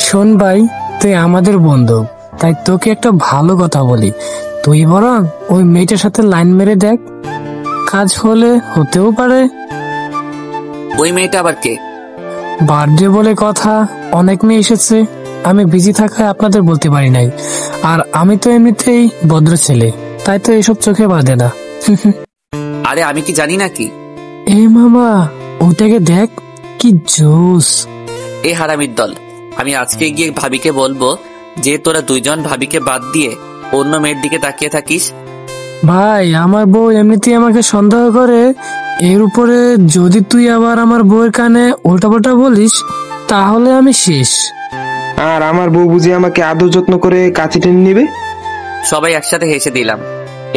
শোন ভাই, তুই আমাদের বন্ধু, তাই তোকে একটা ভালো কথা বলি। তুই বরং ওই মেয়েটার সাথে লাইন মেরে দেখ, কাজ হলে হতেও পারে। ওই মেয়েটা আবার কে? বার্থডে বলে কথা, অনেক মেয়ে এসেছে, আমি বিজি থাকায় আপনাদের বলতে পারি নাই। আর আমি তো এমনিতেই ভদ্র ছেলে, তাই তো এসব চোখে বাঁধে না। আরে আমি কি জানি নাকি? এ মামা, ওটাকে দেখ কি জোস। এ হারামির দল, আমি আজকে গিয়ে ভাবিকে বলবো যে তোরা দুইজন ভাবিকে বাদ দিয়ে অন্য মেয়ের দিকে তাকিয়ে থাকিস। ভাই আমার বউ এমনিতেই আমাকে সন্দেহ করে, এর উপরে যদি তুই আবার আমার বউয়ের কানে উল্টাপাল্টা বলিস তাহলে আমি শেষ। আর আমার বউ বুঝি আমাকে আদর যত্ন করে কাছে টেনে নিবে? সবাই একসাথে হেসে দিলাম।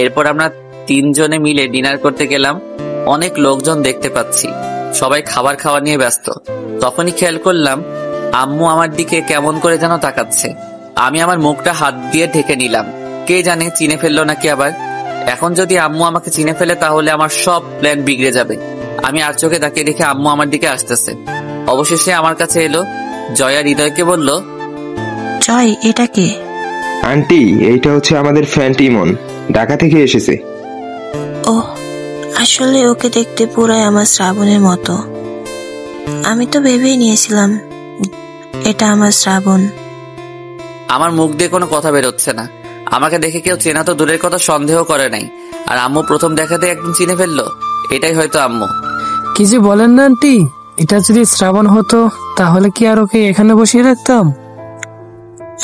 এরপর আমরা 3 জনে মিলে ডিনার করতে গেলাম। অনেক লোকজন দেখতে পাচ্ছি, সবাই খাবার খাওয়া নিয়ে ব্যস্ত। তখনই খেয়াল করলাম আম্মু আমার দিকে কেমন করে যেন তাকাচ্ছে। আমি আমার মুখটা হাত দিয়ে ঢেকে নিলাম, কে জানে চিনে ফেললো নাকি আবার। এখন যদি আম্মু আমাকে চিনে ফেলে তাহলে আমার সব প্ল্যান বিগড়ে যাবে। আমি আর চোখে তাকিয়ে দেখে আম্মু আমার দিকে আসতেছে। অবশেষে আমার কাছে এলো, জয়া হৃদয়কে বলল, জয়, এটা কে? আন্টি, এইটা হচ্ছে আমাদের ফ্রেন্ড ইমন, ঢাকা থেকে এসেছে। ও, আসলে ওকে দেখতে পুরাই আমার শ্রাবণের মতো। আমি তো ভেবেই নিয়েছিলাম এটা আমার শ্রাবণ। আমার মুখ দিয়ে কোনো কথা বেরোচ্ছে না। আমাকে দেখে কেউ চেনা তো দূরের কথা, সন্দেহ করে নাই। আর আম্মু প্রথম দেখাতে একদম চিনে ফেললো। এটাই হয়তো আম্মু। কি যে বলেন না আন্টি, এটা যদি শ্রাবণ হতো তাহলে কি আর ওকে এখানে বসিয়ে রাখতাম?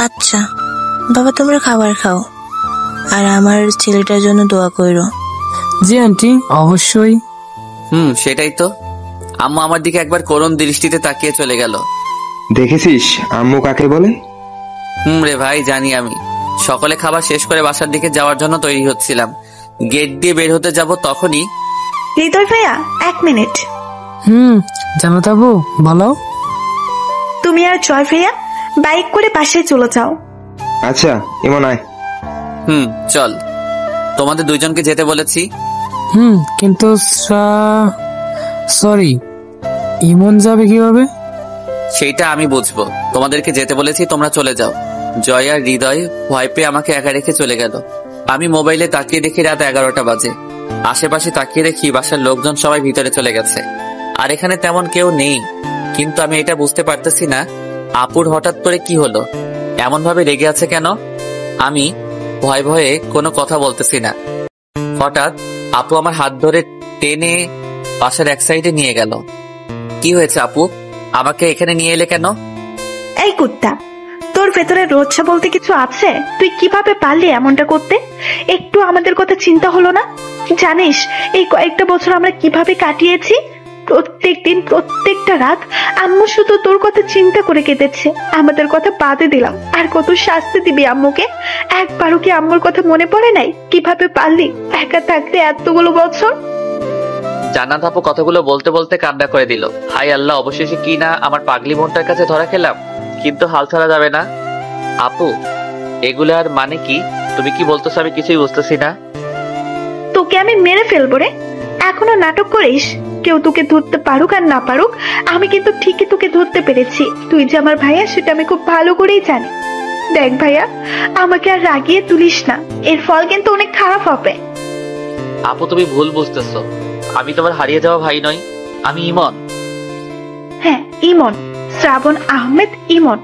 আচ্ছা বাবা, তোমরা খাবার খাও আর আমার ছেলেটার জন্য দোয়া করো। জি আন্টি, অবশ্যই। সেটাই তো। আম্মু আমার দিকে একবার করুণ দৃষ্টিতে তাকিয়ে চলে গেল। দেখেছিস আম্মু কাকে বলে? রে ভাই, জানি আমি। সকলে খাবার শেষ করে বাসার দিকে যাওয়ার জন্য তৈরি হচ্ছিলাম। গেট দিয়ে বের হতে যাব তখনই, হৃদয় ভাইয়া 1 মিনিট। জানাত আবু, বলো। তুমি আর জয় ভাইয়া বাইক করে বাসায় চলে যাও। আচ্ছা ইমন আয়। চল। তোমাদের 2 জনকে যেতে বলেছি। কিন্তু সরি, ইমন যাবে কিভাবে? সেইটা আমি বুঝবো। তোমাদেরকে যেতে বলেছি, তোমরা চলে যাও। জয় আর হৃদয় ভয় পেয়ে আমাকে একা রেখে চলে গেল। আমি মোবাইলে তাকিয়ে দেখি রাত 11টা বাজে। আশেপাশে তাকিয়ে দেখি বাসার লোকজন সবাই ভিতরে চলে গেছে, আর এখানে তেমন কেউ নেই। কিন্তু আমি এটা বুঝতে পারতেছি না আপুর হঠাৎ করে কি হলো, এমন ভাবে রেগে আছে কেন। আমি ভয়ে ভয়ে কোনো কথা বলতেছি না। হঠাৎ আপু আমার হাত ধরে টেনে বাসার এক সাইডে নিয়ে গেল। কি হয়েছে আপু, আমাকে এখানে নিয়ে এলে কেন? এই কুত্তা, তোর ভেতরে রোজা বলতে কিছু আছে? তুই কিভাবে পারলি এমনটা করতে? একটু আমাদের কথা চিন্তা হলো না? জানিস এই কয়েকটা বছর আমরা কিভাবে কাটিয়েছি? প্রত্যেক দিন প্রত্যেকটা রাত আম্মু শুধু তোর কথা চিন্তা করে কেটেছে। আমাদের কথা বাদে দিলাম, আর কত শাস্তি দিবি আম্মুকে? একবারও কি আম্মুর কথা মনে পড়ে নাই? কিভাবে পারলি একা থাকতে এতগুলো বছর? জান্নাত আপু কথাগুলো বলতে বলতে কান্না করে দিল। হাই আল্লাহ, অবশেষে কি না আমার পাগলি বোনটার কাছে ধরা খেলাম। কিন্তু হাল ছাড়া যাবে না। আপু, এগুলার মানে কি? তুমি কি বলতেছো আমি কিছুই বুঝতেছি না। তোকে আমি মেরে ফেলবো রে। এখনো নাটক করিস? কেউ তোকে ধরতে পারুক আর না পারুক, আমি কিন্তু ঠিকই তোকে ধরতে পেরেছি। তুই যে আমার ভাইয়া সেটা আমি খুব ভালো করেই জানি। দেখ ভাইয়া, আমাকে আর রাগিয়ে তুলিস না, এর ফল কিন্তু অনেক খারাপ হবে। আপু তুমি ভুল বুঝতেছো, আমি তোমার হারিয়ে যাওয়া ভাই নই, আমি ইমন। হ্যাঁ ইমন, শ্রাবণ আহমেদ ইমন।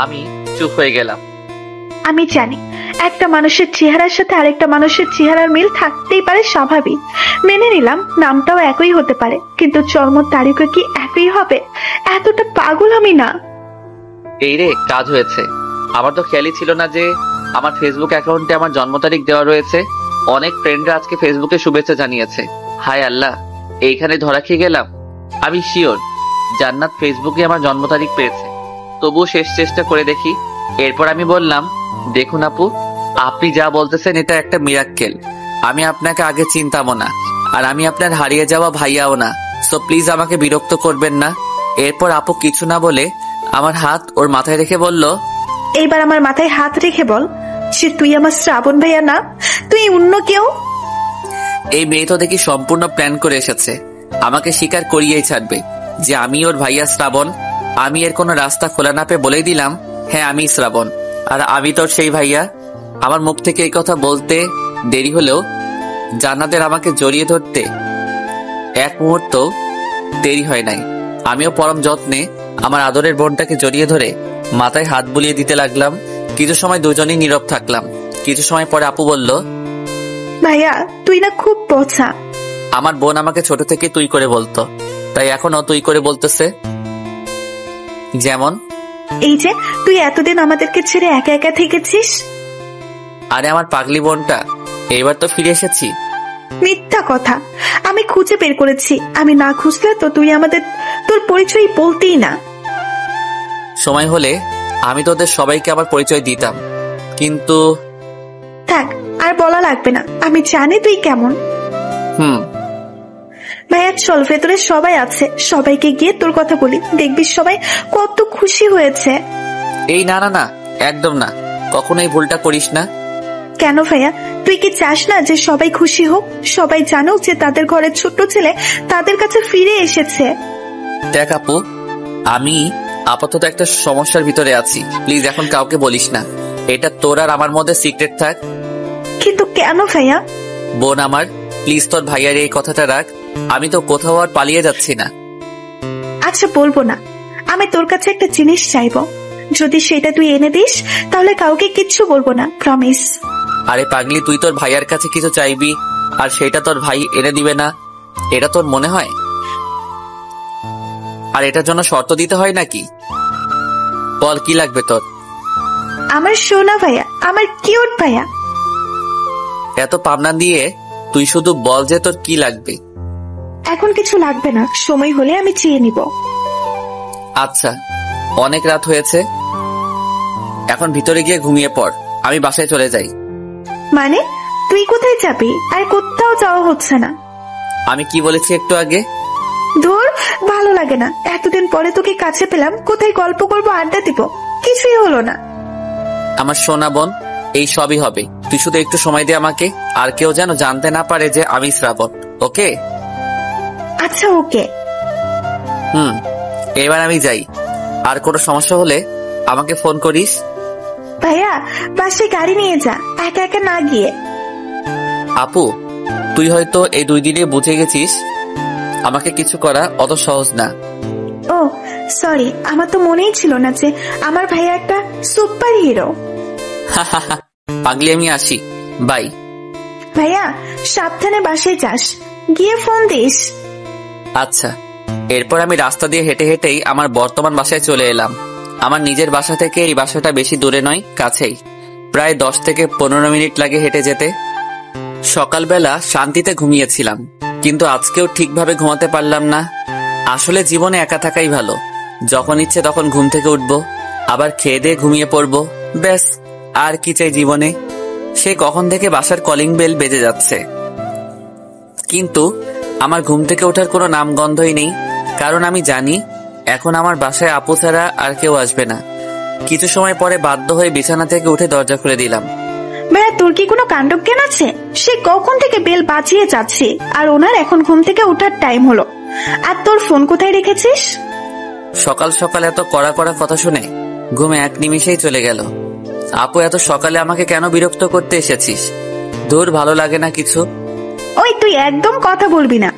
আমি চুপ হয়ে গেলাম। আমি জানি একটা মানুষের চেহারার সাথে আরেকটা মানুষের চেহারার মিল থাকতেই পারে, স্বাভাবিক। মেনে নিলাম নামটাও একই হতে পারে, কিন্তু জন্ম তারিখও কি একই হবে? এতটা পাগল আমি না। এই রে, কাজ হয়েছে। আমার তো খেয়ালই ছিল না যে আমার ফেসবুক অ্যাকাউন্টে আমার জন্ম তারিখ দেওয়া রয়েছে। অনেক ফ্রেন্ডরা আজকে ফেসবুকে শুভেচ্ছা জানিয়েছে। হায় আল্লাহ, এইখানে ধরা খেয়ে গেলাম। আমি শিওর জান্নাত ফেসবুকে আমার জন্ম তারিখ পেয়েছে, তবুও শেষ চেষ্টা করে দেখি। এরপর আমি বললাম, দেখুন আপু, আপনি যা বলতেছেন এটা একটা মিরাক্কেল। আমি আপনাকে আগে চিনতামও না, আর আমি আপনার হারিয়ে যাওয়া ভাইয়াও না। সো প্লিজ আমাকে বিরক্ত করবেন না। এরপর আপু কিছু না বলে আমার হাত ওর মাথায় রেখে বলল, এইবার আমার মাথায় হাত রেখে বল সে তুই আমার শ্রাবণ ভাইয়া না, তুই অন্য কেউ। এই মেয়ে তো দেখি সম্পূর্ণ প্ল্যান করে এসেছে, আমাকে স্বীকার করিয়েই ছাড়বে যে আমি ওর ভাইয়া শ্রাবণ। আমি এর কোনো রাস্তা খোলা না পেয়ে বলেই দিলাম, হ্যাঁ আমি শ্রাবণ, আর আমি তোর সেই ভাইয়া। আমার মুখ থেকে এই কথা বলতে দেরি হলেও জান্নাতের আমাকে জড়িয়ে ধরতে এক মুহূর্ত দেরি হয় নাই। আমিও পরম যত্নে আমার আদরের বোনটাকে জড়িয়ে ধরে মাথায় হাত বুলিয়ে দিতে লাগলাম। কিছু সময় দুজনেই নীরব থাকলাম। কিছু সময় পরে আপু বলল, ভাইয়া তুই না খুব পচা। আমার বোন আমাকে ছোট থেকে তুই করে বলতো, তাই এখনো তুই করে বলতেছে। যেমন এই যে তুই এতদিন আমাদেরকে ছেড়ে একা একা থেকেছিস। আরে আমার পাগলি বোনটা, এইবার তো ফিরে এসেছি। মিথ্যা কথা, আমি খুঁজে বের করেছি। আমি না খুঁজলে তো তুই আমাদের তোর পরিচয় বলতেই না। সময় হলে আমি তোদের সবাইকে আবার পরিচয় দিতাম, কিন্তু থাক, আর বলা লাগবে না, আমি জানি তুই কেমন। ভাইয়া চল, ভেতরে সবাই আছে, সবাইকে গিয়ে তোর কথা বলি, দেখবি সবাই কত খুশি হয়েছে। এই না না না, একদম না, কখনোই ভুলটা করিস না। কেন ভাইয়া, তুই কি চাস না যে সবাই খুশি হোক, সবাই জানুক যে তাদের ঘরের ছোট্ট ছেলে তাদের কাছে ফিরে এসেছে? দেখ আপু, আমি আপাতত একটা সমস্যার ভিতরে আছি, প্লিজ এখন কাউকে বলিস না, এটা তোর আর আমার মধ্যে সিক্রেট থাক। কিন্তু কেন ভাইয়া? বোন আমার, প্লিজ তোর ভাইয়ার এই কথাটা রাখ, আমি তো কোথাও আর পালিয়ে যাচ্ছি না। আচ্ছা বলবো না, আমি তোর কাছে একটা জিনিস চাইবো, যদি সেটা তুই এনে দিস তাহলে কাউকে কিচ্ছু বলবো না, প্রমিস। আরে পাগলি, তুই তোর ভাইয়ার কাছে কিছু চাইবি আর সেটা তোর ভাই এনে দিবে না, এটা তোর মনে হয়? আর এটার জন্য শর্ত দিতে হয় নাকি? বল কি লাগবে তোর? আমার সোনা ভাইয়া, আমার কিউট ভাইয়া। এত পাবনা দিয়ে তুই শুধু বল যে তোর কি লাগবে। এখন কিছু লাগবে না, সময় হলে আমি চেয়ে নিব। আচ্ছা, অনেক রাত হয়েছে, এখন ভিতরে গিয়ে ঘুমিয়ে পড়, আমি বাসায় চলে যাই। মানে তুই কোথায় যাবি? আর কোথাও যাওয়া হচ্ছে না। আমি কি বলেছি একটু আগে? দূর, ভালো লাগে না, এতদিন পরে তোকে কাছে পেলাম, কোথায় গল্প করবো, আড্ডা দিব, কিছুই হলো না। আমার সোনা বোন, এই সবই হবে, তুই শুধু একটু সময় দে আমাকে, আর কেউ যেন জানতে না পারে যে আমি শ্রাবণ, ওকে? আচ্ছা ওকে। এবার আমি যাই, আর কোনো সমস্যা হলে আমাকে ফোন করিস। ভাইয়া বাসে গাড়ি নিয়ে যা, একা একা না গিয়ে। আপু, তুই হয়তো এই 2 দিনে বুঝে গেছিস আমাকে কিছু করা অত সহজ না। ও সরি, আমার তো মনেই ছিল না যে আমার ভাইয়া একটা সুপার হিরো। পাগলি, আমি আসি, বাই। ভাইয়া সাবধানে বাসায় যাস, গিয়ে ফোন দিস। আচ্ছা। এরপর আমি রাস্তা দিয়ে হেঁটে হেঁটেই আমার বর্তমান বাসায় চলে এলাম। আমার নিজের বাসা থেকে এই বাসাটা বেশি দূরে নয়, কাছেই, প্রায় 10 থেকে 15 মিনিট লাগে হেঁটে যেতে। সকালবেলা শান্তিতে ঘুমিয়েছিলাম, কিন্তু আজকেও ঠিকভাবে ঘুমাতে পারলাম না। আসলে জীবনে একা থাকাই ভালো, যখন ইচ্ছে তখন ঘুম থেকে উঠবো, আবার খেয়ে দিয়ে ঘুমিয়ে পড়বো, ব্যাস, আর কি চাই জীবনে। সে কখন থেকে বাসার কলিং বেল বেজে যাচ্ছে, কিন্তু আমার ঘুম থেকে ওঠার কোনো নামগন্ধই নেই, কারণ আমি জানি এখন আমার বাসায় আপু ছাড়া আর কেউ আসবে না। কিছু সময় পরে বাধ্য হয়ে বিছানা থেকে উঠে দরজা খুলে দিলাম। ভাইয়া তোর কি কোনো কাণ্ডজ্ঞান আছে? সে কখন থেকে বেল বাজিয়ে যাচ্ছে, আর ওনার এখন ঘুম থেকে ওঠার টাইম হলো, আর তোর ফোন কোথায় রেখেছিস? সকাল সকাল এত কড়া কড়া কথা শুনে ঘুমে 1 নিমিষেই চলে গেল। আপু, এত সকালে আমাকে কেন বিরক্ত করতে এসেছিস? দূর, ভালো লাগে না কিছু। ওই তুই একদম কথা বলবি না,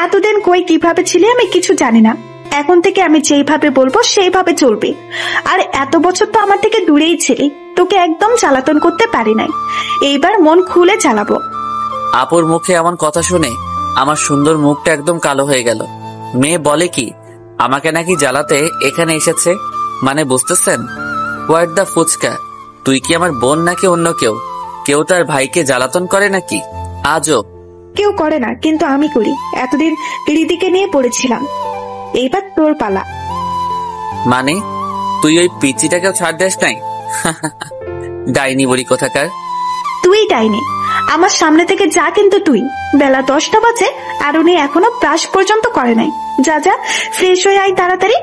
এতদিন কই কিভাবে ছিলি আমি কিছু জানি না, এখন থেকে আমি যেইভাবে বলবো সেইভাবে চলবি। আর এত বছর তো আমার থেকে দূরেই ছিলি, তোকে একদম জ্বালাতন করতে পারি নাই, এইবার মন খুলে চালাবো। আপুর মুখে এমন কথা শুনে আমার সুন্দর মুখটা একদম কালো হয়ে গেল। মেয়ে বলে কি আমাকে নাকি জ্বালাতে এখানে এসেছে, মানে বুঝতেছেন? হোয়াট দা ফুচকা, তুই কি আমার বোন নাকি অন্য কেউ? কেউ তার ভাইকে জ্বালাতন করে নাকি? আজব। কেউ করে না, কিন্তু আমি করি। এতদিন রিদিকে নিয়ে পড়েছিলাম, এইবার তোর পালা। মানে তুই ওই পিচিটাকেও ছাড় দেস নাই? ডাইনি বলি কোথাকার। তুই ডাইনি, আমার সামনে থেকে যা, কিন্তু তুই। বেলা 10টা বাজে আর উনি এখনো ব্রাশ পর্যন্ত করে নাই। যা যা, ফ্রেশ হয়ে আয় তাড়াতাড়ি।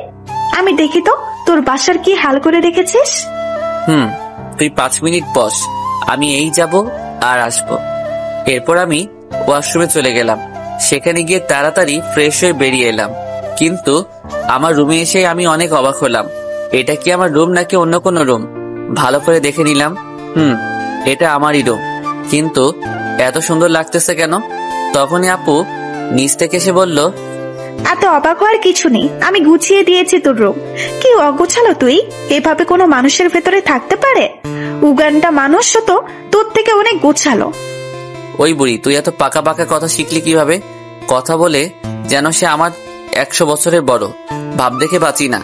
আমি দেখি তো তোর বাসার কি হাল করে রেখেছিস। তুই 5 মিনিট বস, আমি এই যাব আর আসবো। এরপর আমি ওয়াশরুমে চলে গেলাম, সেখানে গিয়ে তাড়াতাড়ি ফ্রেশ হয়ে বেরিয়ে এলাম। কিন্তু আমার রুমে এসে আমি অনেক অবাক হলাম। এটা কি আমার রুম নাকি অন্য কোনো রুম? ভালো করে দেখে নিলাম, এটা আমারই রুম, কিন্তু এত সুন্দর লাগতেছে কেন? তখনই আপু নিচ থেকে এসে বলল, এত অবাক হওয়ার কিছু নেই, আমি গুছিয়ে দিয়েছি তোর রুম। কি অগোছালো তুই, এভাবে কোনো মানুষের ভেতরে থাকতে পারে? উগান্ডা মানুষ তো তোর থেকে অনেক গোছালো। ওই বুড়ি, তুই এত পাকা পাকা কথা শিখলি কিভাবে? কথা বলে যেন সে আমার 100 বছরের বড়, ভাব দেখে বাঁচি না।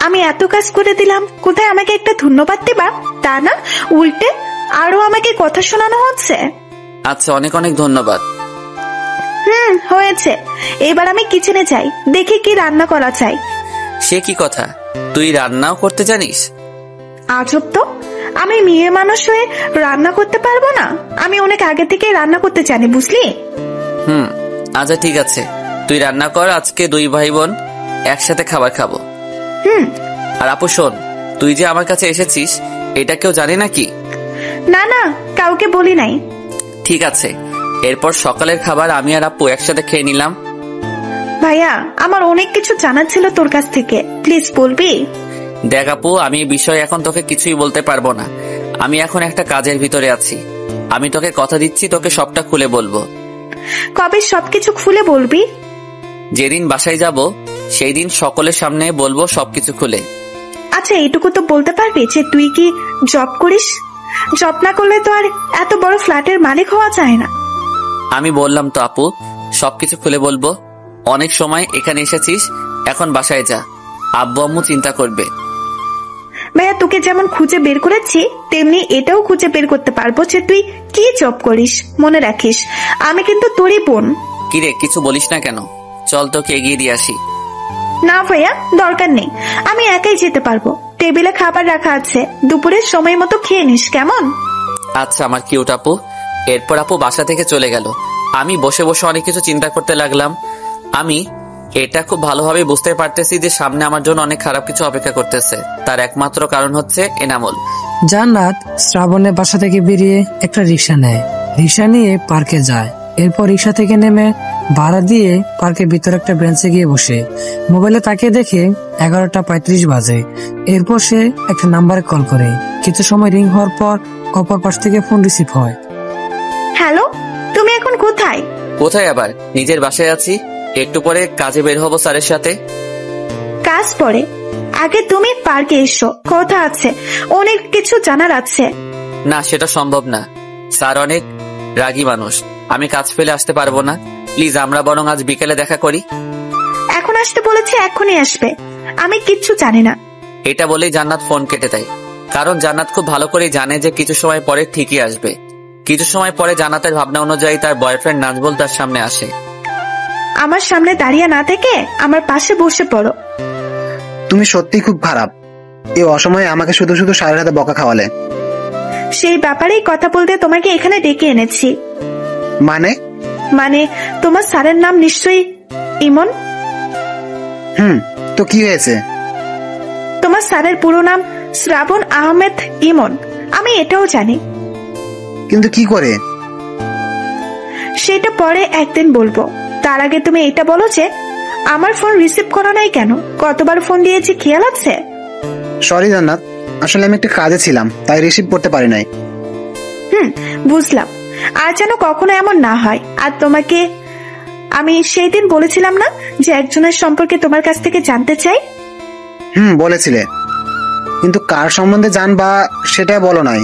আমি এত কাজ করে দিলাম, কোথায় আমাকে একটা ধন্যবাদ দেবা? তা না, উল্টে আরো আমাকে কথা শোনানো হচ্ছে? আচ্ছা, অনেক অনেক ধন্যবাদ। হয়েছে। এবার আমি কিচেনে যাই, দেখি কি রান্না করা চাই। সে কি কথা, তুই রান্নাও করতে জানিস? আজব তো, আমি মেয়ে মানুষ হয়ে রান্না করতে পারবো না? আমি অনেক আগে থেকে রান্না করতে জানি, বুঝলি? আচ্ছা ঠিক আছে, তুই রান্না কর। আজকে দুই ভাই বোন একসাথে খাবার খাবো। আর আপু শোন, তুই যে আমার কাছে এসেছিস এটা কেউ জানে নাকি? না না, কাউকে বলি নাই। ঠিক আছে, এরপর সকালের খাবার আমি আর আপু একসাথে খেয়ে নিলাম। ভাইয়া, আমার অনেক কিছু জানার ছিল তোর কাছ থেকে, প্লিজ বলবি? দেখ আপু, আমি এই বিষয়ে এখন তোকে কিছুই বলতে পারবো না। আমি এখন একটা কাজের ভিতরে আছি। আমি তোকে কথা দিচ্ছি, তোকে সবটা খুলে বলবো। কবে সবকিছু খুলে বলবি? যেদিন বাসায় যাব সেই দিন সকলের সামনে বলবো সবকিছু খুলে। আচ্ছা, এইটুকু তো বলতে পারবি যে তুই কি জব করিস? জব না করলে তো আর এত বড় ফ্ল্যাটের মালিক হওয়া যায় না। আমি বললাম তো আপু, সবকিছু খুলে বলবো। অনেক সময় এখানে এসেছিস, এখন বাসায় যা, আব্বু আম্মু চিন্তা করবে। ভাইয়া, তোকে যেমন খুঁজে বের করেছি তেমনি এটাও খুঁজে বের করতে পারবো যে তুই কি জব করিস। মনে রাখিস, আমি কিন্তু তোরই বোন। কিরে, কিছু বলিস না কেন? চল তোকে এগিয়ে দিয়ে আসি। না ভাইয়া, দরকার নেই, আমি একাই যেতে পারবো। টেবিলে খাবার রাখা আছে, দুপুরের সময় মতো খেয়ে নিস, কেমন? আচ্ছা আমার কিউট আপু। এরপর আপু বাসা থেকে চলে গেল। আমি বসে বসে অনেক কিছু চিন্তা করতে লাগলাম। আমি এটা খুব ভালোভাবে বুঝতে পারতেছি যে সামনে আমার জন্য অনেক খারাপ কিছু অপেক্ষা করতেছে। তার একমাত্র কারণ হচ্ছে এনামুল। জান্নাত শ্রাবণের বাসা থেকে বেরিয়ে একটা রিক্সা নেয়। রিক্সা নিয়ে পার্কে যায়। এরপর রিক্সা থেকে নেমে ভাড়া দিয়ে পার্কের ভিতরে একটা বেঞ্চে গিয়ে বসে মোবাইলে তাকিয়ে দেখে 11:35 বাজে। এরপর সে একটা নাম্বারে কল করে। কিছু সময় রিং হওয়ার পর অপর পাশ থেকে ফোন রিসিভ হয়। হ্যালো, তুমি এখন কোথায়? কোথায় আবার? নিজের বাসায় আছি। একটু পরে কাজে বের হবো স্যারের সাথে। কাজ পরে, আগে তুমি পার্কে এসো, কথা আছে, অনেক কিছু জানার আছে। না, সেটা সম্ভব না। স্যার অনেক রাগী মানুষ, আমি কাজ ফেলে আসতে পারবো না। প্লিজ আমরা বরং আজ বিকেলে দেখা করি। এখন আসতে বলেছে, এখনই আসবে। আমি কিচ্ছু জানি না। এটা বলেই জান্নাত ফোন কেটে দেয়। কারণ জান্নাত খুব ভালো করেই জানে যে কিছু সময় পরে ঠিকই আসবে। কিছু সময় পরে জান্নাতের ভাবনা অনুযায়ী তার বয়ফ্রেন্ড নাজবুল তার সামনে আসে। আমার সামনে দাঁড়িয়ে না থেকে আমার পাশে বসে পড়ো। তুমি সত্যি খুব খারাপ। এই অসময়ে আমাকে শুধু শুধু সারের হাতে বকা খাওয়ালে। সেই ব্যাপারেই কথা বলতে তোমাকে এখানে ডেকে এনেছি। মানে তোমার স্যারের নাম নিশ্চয়ই ইমন। তো কি হয়েছে? তোমার স্যারের পুরো নাম শ্রাবণ আহমেদ ইমন। আমি এটাও জানি। কিন্তু কি করে? সেটা পরে একদিন বলবো। তার আগে তুমি এটা বলো যে আমার ফোন রিসিভ করা নাই কেন? কতবার ফোন দিয়েছি খেয়াল আছে? সরি জান্নাত, আসলে আমি একটা কাজে ছিলাম, তাই রিসিভ করতে পারি নাই। বুঝলাম। আর যেন কখনো এমন না হয়। আর তোমাকে আমি সেই দিন বলেছিলাম না যে একজনের সম্পর্কে তোমার কাছ থেকে জানতে চাই? বলেছিলে, কিন্তু কার সম্বন্ধে জানবা সেটা বলো নাই।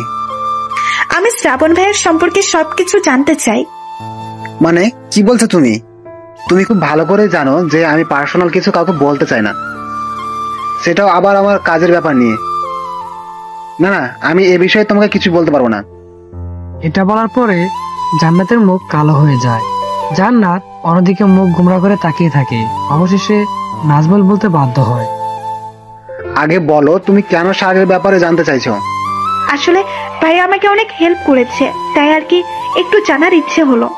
আমি শ্রাবণ ভাইয়ের সম্পর্কে সবকিছু জানতে চাই। মানে কি বলছো তুমি? তুমি খুব ভালো করে জানো যে আমি পার্সোনাল কিছু কাউকে বলতে চাই না, সেটাও আবার আমার কাজের ব্যাপার নিয়ে। না, আমি এ বিষয়ে তোমাকে কিছু বলতে পারবো না। এটা বলার পরে জান্নাতের মুখ কালো হয়ে যায়। জান্নাত অন্যদিকে মুখ গুমরা করে তাকিয়ে থাকে। অবশেষে নাজবুল বলতে বাধ্য হয়, আগে বলো তুমি কেন সারের ব্যাপারে জানতে চাইছো? আসলে ভাই আমাকে অনেক হেল্প করেছে, তাই আর কি একটু জানার ইচ্ছে হলো।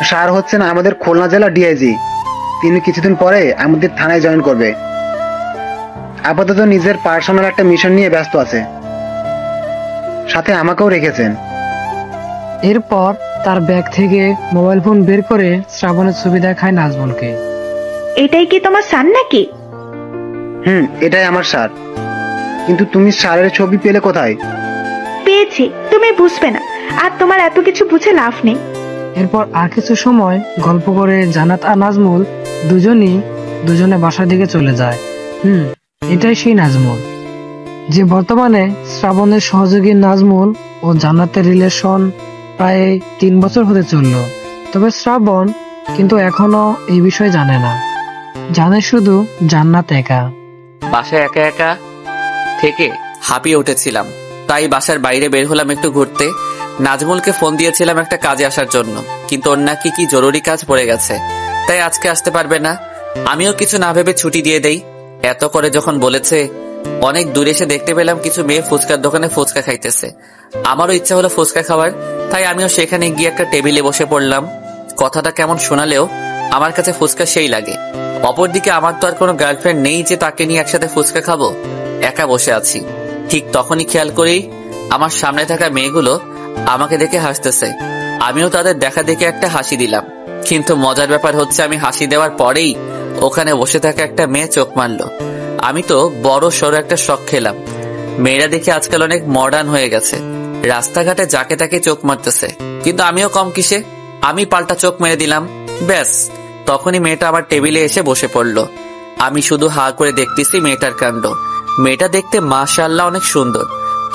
স্যার হচ্ছেন আমাদের খুলনা জেলা ডিআইজি। তিনি কিছুদিন পরে আমাদের থানায় জয়েন করবে। আপাতত নিজের পার্সোনাল একটা মিশন নিয়ে ব্যস্ত আছে, সাথে আমাকেও রেখেছেন। এরপর তার ব্যাগ থেকে মোবাইল ফোন বের করে শ্রাবণের ছবি দেখায় নাজমুলকে। এটাই কি তোমার স্যার নাকি? এটাই আমার স্যার। কিন্তু তুমি স্যারের ছবি পেলে কোথায়? পেয়েছি, তুমি বুঝবে না, আর তোমার এত কিছু বুঝে লাভ নেই। এরপর আর কিছু সময় গল্প করে জান্নাত আর নাজমুল দুজনে বাসার দিকে চলে যায়। এটাই সেই নাজমুল যে বর্তমানে শ্রাবণের সহযোগী। নাজমুল ও জান্নাতের রিলেশন প্রায় 3 বছর হতে চলল। তবে শ্রাবণ কিন্তু এখনো এই বিষয়ে জানে না, জানে শুধু জান্নাত একা। বাসায় একা একা থেকে হাঁপিয়ে উঠেছিলাম। তাই বাসার বাইরে বের হলাম একটু ঘুরতে। নাজমুলকে ফোন দিয়েছিলাম একটা কাজে আসার জন্য, কিন্তু ওর নাকি কি জরুরি কাজ পড়ে গেছে, তাই আজকে আসতে পারবে না। আমিও কিছু না ভেবে ছুটি দিয়ে দেই। এত করে যখন বলেছে, অনেক দূরে এসে দেখতে পেলাম কিছু মেয়ে ফুচকার দোকানে ফুচকা খাইতেছে। আমারও ইচ্ছা হলো ফুচকা খাওয়ার, তাই আমিও সেখানে গিয়ে একটা টেবিলে বসে পড়লাম। কথাটা কেমন শোনালেও আমার কাছে ফুচকা সেই লাগে। অপরদিকে আমার তো আর কোনো গার্লফ্রেন্ড নেই যে তাকে নিয়ে একসাথে ফুচকা খাবো, একা বসে আছি। ঠিক তখনই খেয়াল করেই আমার সামনে থাকা মেয়েগুলো আমাকে দেখে হাসতেছে। আমিও তাদের দেখা দেখে একটা হাসি দিলাম, কিন্তু মজার ব্যাপার হচ্ছে আমি হাসি দেওয়ার পরেই ওখানে বসে থাকা একটা মেয়ে চোখ মারলো। আমি তো বড় সড়ো একটা শখ খেলাম। মেয়েরা দেখে আজকাল অনেক মডার্ন হয়ে গেছে, রাস্তাঘাটে যাকে তাকে চোখ মারতেছে, কিন্তু আমিও কম কিসে, আমি পাল্টা চোখ মেরে দিলাম। ব্যাস, তখনই মেয়েটা আমার টেবিলে এসে বসে পড়লো। আমি শুধু হা করে দেখতেছি মেয়েটার কাণ্ড। মেয়েটা দেখতে মাশাআল্লাহ অনেক সুন্দর,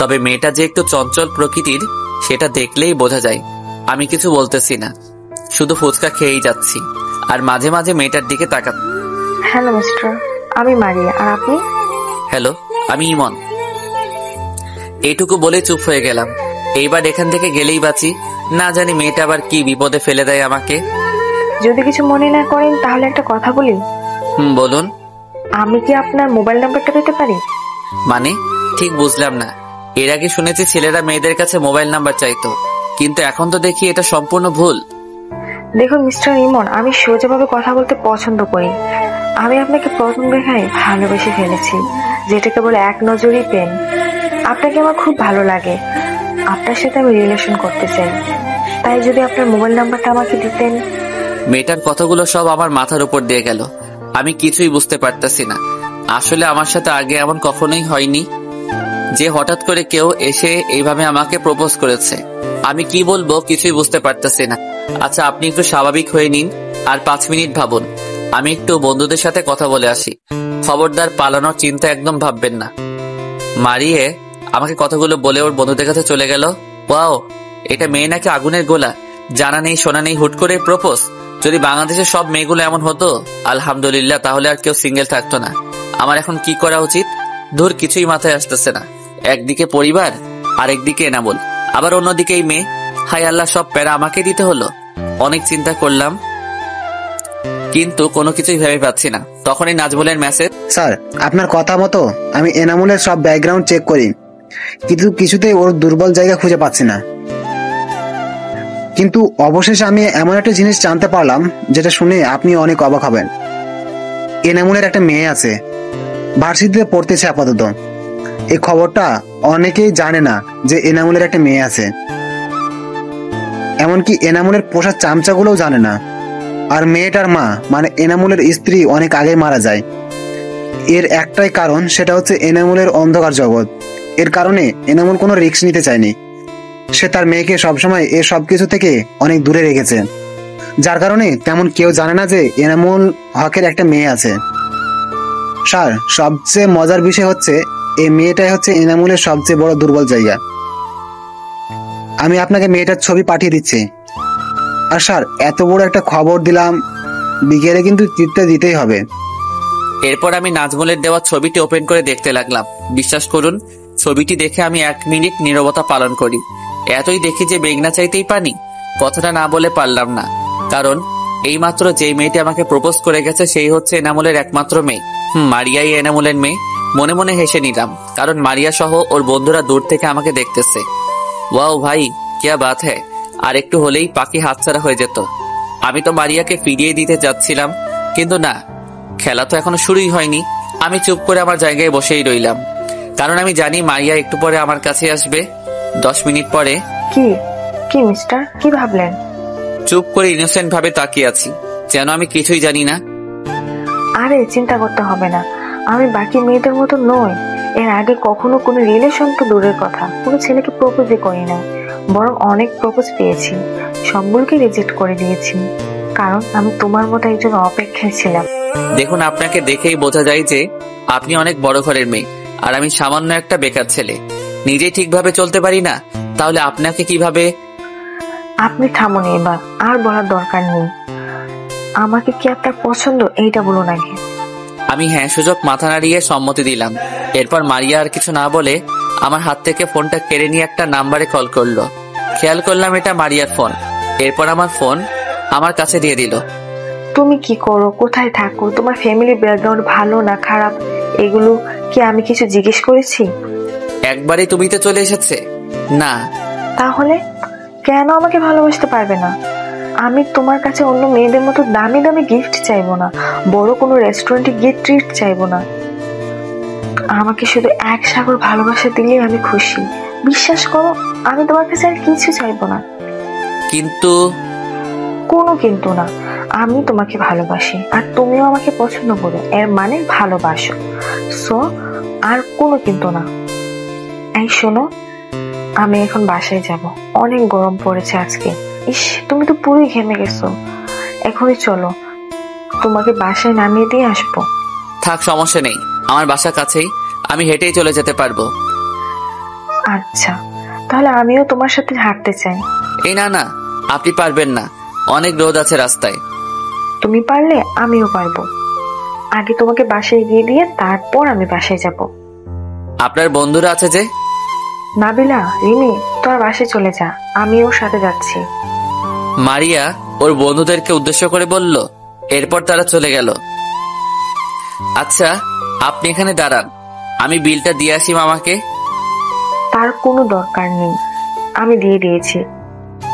তবে মেয়েটা যে একটু চঞ্চল প্রকৃতির সেটা দেখলেই বোঝা যায়। আমি কিছু বলতেছি না, শুধু ফুচকা খেয়েই যাচ্ছি আর মাঝে মাঝে মেয়েটার দিকে তাকা। হ্যালো মিস্টার, আমি মারিয়া, আর আপনি? হ্যালো, আমি ইমন। এইটুকু বলে চুপ হয়ে গেলাম। এইবার এখান থেকে গেলেই বাঁচি, না জানি মেয়েটা আবার কি বিপদে ফেলে দেয় আমাকে। যদি কিছু মনে না করেন তাহলে একটা কথা বলি। বলুন। আমি কি আপনার মোবাইল নাম্বারটা পেতে পারি? মানে ঠিক বুঝলাম না। এর আগে শুনেছি ছেলেরা মেয়েদের কাছে মোবাইল নাম্বার চাইতো, কিন্তু এখন তো দেখি এটা সম্পূর্ণ ভুল। দেখুন মিস্টার ইমন, আমি সোজাভাবে কথা বলতে পছন্দ করি। আমি আপনাকে প্রথম দেখায় ভালোবেসে ফেলেছি, যেটাকে বলে এক নজরই প্রেম। আপনাকে আমার খুব ভালো লাগে, আপনার সাথে আমি রিলেশন করতে চাই। তাই যদি আপনার মোবাইল নাম্বারটা আমাকে দিতেন। মেয়েটার কথাগুলো সব আমার মাথার উপর দিয়ে গেল। আমি কিছুই বুঝতে পারতেছি না। আসলে আমার সাথে আগে এমন কখনোই হয়নি যে হঠাৎ করে কেউ এসে এইভাবে আমাকে প্রপোজ করেছে। আমি কি বলবো কিছুই বুঝতে পারতেছি না। আচ্ছা, আপনি একটু স্বাভাবিক হয়ে নিন আর 5 মিনিট ভাবুন। আমি একটু বন্ধুদের সাথে কথা বলে আসি। খবরদার পালানোর চিন্তা একদম ভাববেন না। মারিয়ে আমাকে কথাগুলো বলে ওর বন্ধুদের কাছে চলে গেল। ওয়াও, এটা মেয়ে নাকি আগুনের গোলা, জানা নেই শোনা নেই হুট করে প্রপোজ। যদি বাংলাদেশের সব মেয়েগুলো এমন হতো আলহামদুলিল্লাহ, তাহলে আর কেউ সিঙ্গেল থাকতো না। আমার এখন কি করা উচিত? ধুর, কিছুই মাথায় আসতেছে না। একদিকে পরিবার, আরেকদিকে এনামুল, আবার অন্যদিকে এই মেয়ে। হায় আল্লাহ, সব প্যারা আমাকে দিতে হলো। অনেক চিন্তা করলাম, কিন্তু কোনো কিছুই ভেবে পাচ্ছি না। তখনই নাজমুলের মেসেজ। স্যার, আপনার কথা মতো আমি এনামুলের সব ব্যাকগ্রাউন্ড চেক করি, কিন্তু কিছুতেই ওর দুর্বল জায়গা খুঁজে পাচ্ছি না। কিন্তু অবশেষে আমি এমন একটা জিনিস জানতে পারলাম যেটা শুনে আপনি অনেক অবাক হবেন। এনামুলের একটা মেয়ে আছে, ভার্সিটিতে পড়তেছে আপাতত। এই খবরটা অনেকেই জানে না যে এনামুলের একটা মেয়ে আছে। এমনকি এনামুলের পোষা চামচাগুলোও জানে না। আর মেয়েটার মা মানে এনামুলের স্ত্রী অনেক আগে মারা যায়। এর একটাই কারণ, সেটা হচ্ছে এনামুলের অন্ধকার জগৎ। এর কারণে এনামুল কোনো রিস্ক নিতে চায়নি। সে তার মেয়েকে সবসময় এ সবকিছু থেকে অনেক দূরে রেখেছে, যার কারণে তেমন কেউ জানে না যে এনামুল হকের একটা মেয়ে আছে। স্যার, সবচেয়ে মজার বিষয় হচ্ছে এই মেয়েটাই হচ্ছে এনামুলের সবচেয়ে বড় দুর্বল জায়গা। আমি আপনাকে মেয়েটার ছবি পাঠিয়ে দিচ্ছি। আর স্যার, এত বড় একটা খবর দিলাম, বিকেলে কিন্তু চিঠটা দিতেই হবে। এরপর আমি নাজমুলের দেওয়া ছবিটি ওপেন করে দেখতে লাগলাম। বিশ্বাস করুন, ছবিটি দেখে আমি 1 মিনিট নীরবতা পালন করি। এতই দেখি যে বেগনা চাইতেই পানি। কথাটা না বলে পারলাম না, কারণ এইমাত্র যেই মেয়েটি আমাকে প্রপোজ করে গেছে সেই হচ্ছে এনামুলের একমাত্র মেয়ে। মারিয়াই এনামুলের মেয়ে। মনে মনে হেসে নিলাম, কারণ মারিয়া সহ ওর বন্ধুরা দূর থেকে আমাকে দেখতেছে। ওয়াও ভাই, কিয়া বাত হ্যায়। আর একটু হলেই পাখি হাতছাড়া হয়ে যেত। আমি তো মারিয়াকে ফিরিয়ে দিতে যাচ্ছিলাম, কিন্তু না, খেলা তো এখনো শুরুই হয়নি। আমি চুপ করে আমার জায়গায় বসেই রইলাম, কারণ আমি জানি মারিয়া একটু পরে আমার কাছে আসবে। 10 মিনিট পরে। কি মিস্টার, কি ভাবলেন? চুপ করে ইনোসেন্ট ভাবে তাকিয়ে আছি, যেন আমি কিছুই জানি না। আরে চিন্তা করতে হবে না, আমি বাকি মেয়েদের মতো নই। এর আগে কখনো কোনো রিলেশন তো দূরের কথা, কোনো ছেলেকে প্রপোজই করি না। বরং অনেক প্রপোজ পেয়েছি, সবগুলোকে রিজেক্ট করে দিয়েছি, কারণ আমি তোমার মতো একজন অপেক্ষায় ছিলাম। দেখুন, আপনাকে দেখেই বোঝা যায় যে আপনি অনেক বড় ঘরের মেয়ে, আর আমি সামান্য একটা বেকার ছেলে। নিজেই ঠিকভাবে চলতে পারি না, তাহলে আপনাকে কিভাবে? আপনি থামুন এবার, আর বলার দরকার নেই। আমাকে কি আপনার পছন্দ এইটা বলুন আগে। আমি হ্যাঁ সূচক মাথা নাড়িয়ে সম্মতি দিলাম। এরপর মারিয়া আর কিছু না বলে আমার হাত থেকে ফোনটা কেড়ে নিয়ে একটা নাম্বারে কল করলো। খেয়াল করলাম এটা মারিয়ার ফোন। এরপর আমার ফোন আমার কাছে দিয়ে দিল। তুমি কি করো, কোথায় থাকো, তোমার ফ্যামিলি ব্যাকগ্রাউন্ড ভালো না খারাপ, এগুলো কি আমি কিছু জিজ্ঞেস করেছি? একবারই তুমিতে চলে এসেছে না? তাহলে কেন আমাকে ভালোবাসতে পারবে না? আমি তোমার কাছে অন্য মেয়েদের মতো দামি দামি গিফট চাইবো না, বড় কোনো রেস্টুরেন্টে গিয়ে ট্রিট চাইবো না। আমাকে শুধু এক সাগর ভালোবাসা দিলেই আমি খুশি। বিশ্বাস করো, আমি তোমার কাছে আর কিছু চাইবো না। কিন্তু কোনো কিন্তু না, আমি তোমাকে ভালোবাসি আর তুমিও আমাকে পছন্দ করো, এর মানে ভালোবাসো। সো আর কোনো কিন্তু না। এই শোনো, আমি এখন বাসায় যাব, অনেক গরম পড়েছে আজকে। ইস, তুমি তো পুরোই ঘেমে গেছো। এখনই চলো, তোমাকে বাসায় নামিয়ে দিয়ে আসবো। থাক, সমস্যা নেই, আমার বাসার কাছেই, আমি হেঁটেই চলে যেতে পারবো। আচ্ছা, তাহলে আমিও তোমার সাথে হাঁটতে চাই। এই না না, আপনি পারবেন না, অনেক রোদ আছে রাস্তায়। তুমি পারলে আমিও পারবো। আগে তোমাকে বাসায় গিয়ে দিয়ে তারপর আমি বাসায় যাব। আপনার বন্ধুরা আছে যে? নাবিলা, রিমি, তোর বাসায় চলে যা, আমিও সাথে যাচ্ছি। মারিয়া ওর বন্ধুদেরকে উদ্দেশ্য করে বলল। এরপর তারা চলে গেল। আচ্ছা, আপনি এখানে দাঁড়ান, আমি বিলটা দিয়ে আসি মামাকে। তার কোনো দরকার নেই, আমি দিয়ে দিয়েছি।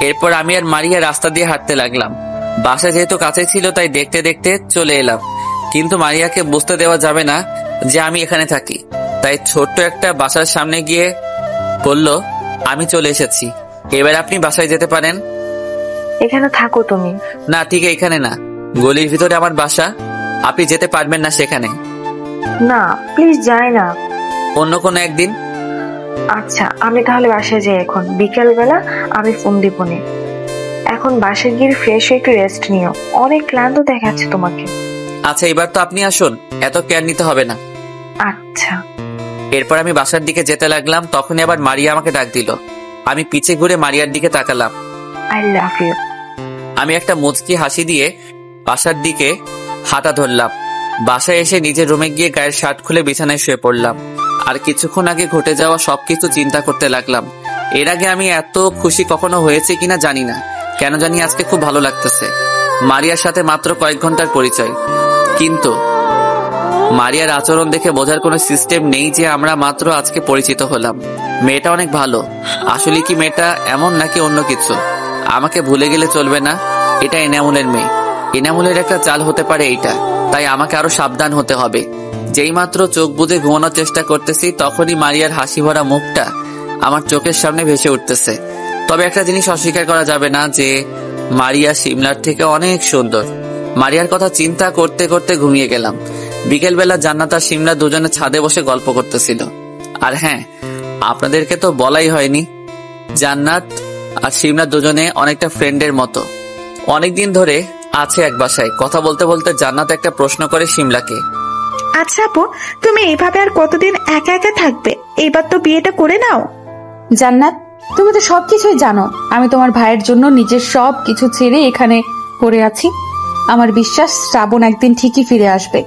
এরপর আমি আর মারিয়া রাস্তা দিয়ে হাঁটতে লাগলাম। বাসা যেহেতু কাছে ছিল তাই দেখতে দেখতে চলে এলাম, কিন্তু মারিয়াকে বুঝতে দেওয়া যাবে না যে আমি এখানে থাকি। তাই ছোট্ট একটা বাসার সামনে গিয়ে বলল, আমি চলে এসেছি, এবার আপনি বাসায় যেতে পারেন। এখানে থাকো তুমি? না, ঠিক এখানে না, গলির ভিতরে আমার বাসা, আপনি যেতে পারবেন না সেখানে। না প্লিজ, যাই না। অন্য কোনো একদিন। আচ্ছা, আমি তাহলে বাসায় যাই এখন, বিকেল বেলা আমি ফোন দিব নে। এখন বাসায় গিয়ে ফ্রেশ হয়ে একটু রেস্ট নিও, অনেক ক্লান্ত দেখাচ্ছে তোমাকে। আচ্ছা, এবার তো আপনি আসুন, এত কেয়ার নিতে হবে না। আচ্ছা। এরপর আমি বাসার দিকে যেতে লাগলাম, তখনই আবার মারিয়া আমাকে ডাক দিল। আমি পিছে ঘুরে মারিয়ার দিকে তাকালাম। I love you. আমি একটা মুচকি হাসি দিয়ে বাসার দিকে হাঁটা ধরলাম। বাসায় এসে নিজের রুমে গিয়ে গায়ের শার্ট খুলে বিছানায় শুয়ে পড়লাম। আর কিছুক্ষণ আগে ঘটে যাওয়া সবকিছু চিন্তা করতে লাগলাম। এর আগে আমি এত খুশি কখনো হয়েছে কিনা জানি না, কেন জানি আজকে খুব ভালো লাগতেছে। মারিয়ার সাথে মাত্র কয়েক ঘন্টার পরিচয়, কিন্তু মারিয়ার আচরণ দেখে বোঝার কোনো সিস্টেম নেই যে আমরা মাত্র আজকে পরিচিত হলাম। মেয়েটা অনেক ভালো। আসলে কি মেয়েটা এমন নাকি অন্য কিছু? আমাকে ভুলে গেলে চলবে না, এটা এনামুলের মেয়ে। এনামুলের একটা চাল হতে পারে এইটা, তাই আমাকে আরো সাবধান হতে হবে। যেই মাত্র চোখ বুজে ঘুমানোর চেষ্টা করতেছি, তখনই মারিয়ার হাসি ভরা মুখটা আমার চোখের সামনে ভেসে উঠতেছে। তবে একটা জিনিস অস্বীকার করা যাবে না যে মারিয়া সিমলার থেকে অনেক সুন্দর। মারিয়ার কথা চিন্তা করতে করতে ঘুমিয়ে গেলাম। বিকেলবেলা জান্নাত আর সিমলা দুজনে ছাদে বসে গল্প করতেছিল। আর হ্যাঁ, আপনাদেরকে তো বলাই হয়নি, জান্নাত আর সিমলা দুজনে অনেকটা ফ্রেন্ডের মতো। অনেকদিন ধরে আছে এক বাসায়। কথা বলতে বলতে জান্নাত একটা প্রশ্ন করে সিমলাকে। আচ্ছা আপু, তুমি এইভাবে আর কতদিন একা একা থাকবে? এইবার তো বিয়েটা করে নাও। জান্নাত, তুমি তো সবকিছুই জানো। আমি তোমার ভাইয়ের জন্য নিজের সব কিছু ছেড়ে এখানে পড়ে আছি। আমার বিশ্বাস শ্রাবণ একদিন ঠিকই ফিরে আসবে।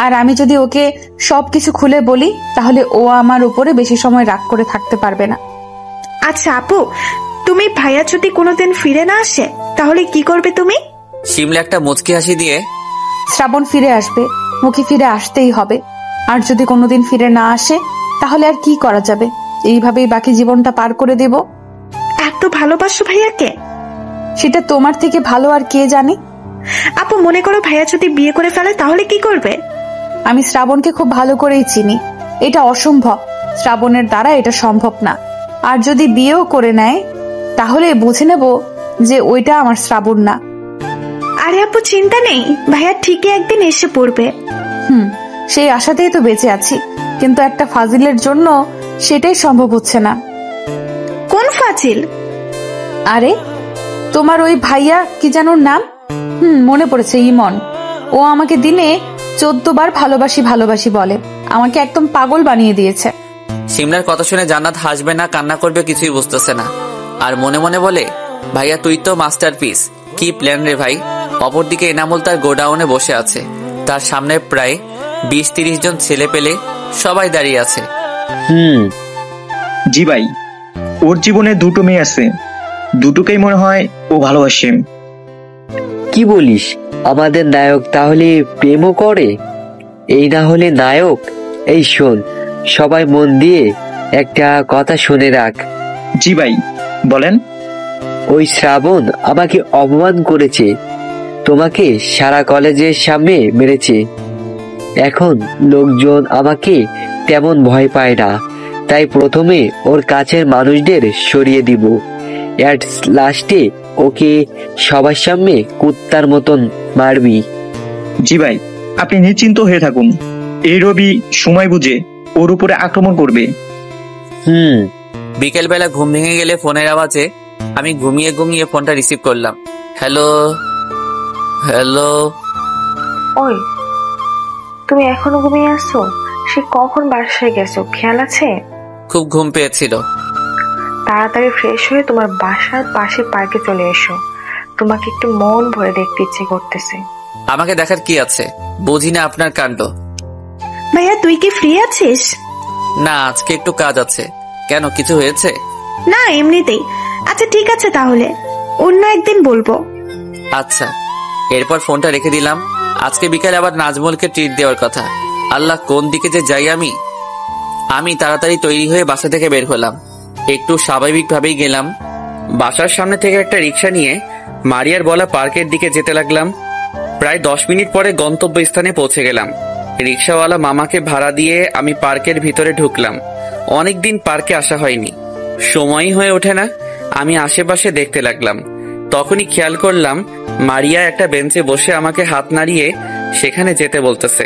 আর আমি যদি ওকে সবকিছু খুলে বলি, তাহলে ও আমার উপরে বেশি সময় রাগ করে থাকতে পারবে না। আচ্ছা আপু, তুমি ভাইয়া যদি কোনোদিন ফিরে না আসে তাহলে কি করবে তুমি? সিমলা একটা মুচকি হাসি দিয়ে, শ্রাবণ ফিরে আসবে, মুখে ফিরে আসতেই হবে। আর যদি কোনোদিন ফিরে না আসে তাহলে আর কি করা যাবে? এইভাবেই বাকি জীবনটা পার করে দেব। এত ভালোবাসো ভাইয়াকে? সেটা তোমার থেকে ভালো আর কে জানে। আপু, মনে করো ভাইয়া যদি বিয়ে করে ফেলে তাহলে কি করবে? আমি শ্রাবণকে খুব ভালো করেই চিনি, এটা অসম্ভব। শ্রাবণের দ্বারা এটা সম্ভব না। আর যদি বিয়েও করে নেয় তাহলে বুঝে নেব যে ওইটা আমার শ্রাবণ না। আরে আপু, চিন্তা নেই, ভাইয়া ঠিকই একদিন এসে পড়বে। সেই আশাতেই তো বেঁচে আছি, কিন্তু একটা ফাজিলের জন্য সেটাই সম্ভব হচ্ছে না। কোন ফাজিল? আরে তোমার ওই ভাইয়া কি যেন নাম? মনে পড়েছে, ইমন। ও আমাকে দিনে 14 বার ভালোবাসি ভালোবাসি বলে, আমাকে একদম পাগল বানিয়ে দিয়েছে। সিমলার কথা শুনে জান্নাত হাসবে না কান্না করবে কিছুই বুঝতেছে না। আর মনে মনে বলে, ভাইয়া তুই তো মাস্টারপিস, কি প্ল্যান রে ভাই। অপরদিকে এনামুল তার গোডাউনে বসে আছে। তার সামনে প্রায় 20-30 জন ছেলে পেলে সবাই দাঁড়িয়ে আছে। জি ভাই, ওর জীবনে দুটো মেয়ে আছে, দুটোকেই মনে হয় ও ভালোবাসে। কি বলিস? আমাদের নায়ক তাহলে প্রেমও করে? এই না হলে নায়ক। এই শোন, সবাই মন দিয়ে একটা কথা শুনে রাখ। জি ভাই, বলেন। ওই শ্রাবণ আমাকে অপমান করেছে, তোমাকে সারা কলেজের সামনে মেরেছে। এখন লোকজন আমাকে তেমন ভয় পায় না, তাই প্রথমে ওর কাছের মানুষদের সরিয়ে দিব, এট লাস্টে ওকে সবার সামনে কুত্তার মতন মারবি। জি ভাই, আপনি নিশ্চিন্ত হয়ে থাকুন, এই রবি সময় বুঝে ওর উপরে আক্রমণ করবে। বিকেল বেলা ঘুম ভেঙে গেলে ফোনের আওয়াজে আমি ঘুমিয়ে ঘুমিয়ে ফোনটা রিসিভ করলাম। Hello hello. ওই, তুমি এখনো ঘুমিয়ে আসছো? সে কখন বাসায় গেছো, খেয়াল আছে? খুব ঘুম পেয়েছিল। তাড়াতাড়ি ফ্রেশ হয়ে তোমার বাসার পাশে পার্কে চলে এসো, তোমাকে একটু মন ভরে দেখতে ইচ্ছে করতেছে। আমাকে দেখার কি আছে, বুঝি না আপনার কাণ্ড। ভাইয়া তুই কি ফ্রি আছিস? না, আজকে একটু কাজ আছে। কেন, কিছু হয়েছে? না, এমনিতেই। আচ্ছা ঠিক আছে, তাহলে অন্য একদিন বলবো। আচ্ছা। এরপর ফোনটা রেখে দিলাম। আজকে বিকালে আবার নাজমুলকে ট্রিট দেওয়ার কথা। আল্লাহ, কোন দিকে যে যাই আমি তাড়াতাড়ি তৈরি হয়ে বাসা থেকে বের হলাম। একটু স্বাভাবিকভাবেই গেলাম। বাসার সামনে থেকে একটা রিক্সা নিয়ে মারিয়ার বলা পার্কের দিকে যেতে লাগলাম। প্রায় 10 মিনিট পরে গন্তব্যস্থানে পৌঁছে গেলাম। রিক্সাওয়ালা মামাকে ভাড়া দিয়ে আমি পার্কের ভিতরে ঢুকলাম। অনেকদিন পার্কে আসা হয়নি, সময়ই হয়ে ওঠে না। আমি আশেপাশে দেখতে লাগলাম। তখনই খেয়াল করলাম মারিয়া একটা বেঞ্চে বসে আমাকে হাত নাড়িয়ে সেখানে যেতে বলতেছে।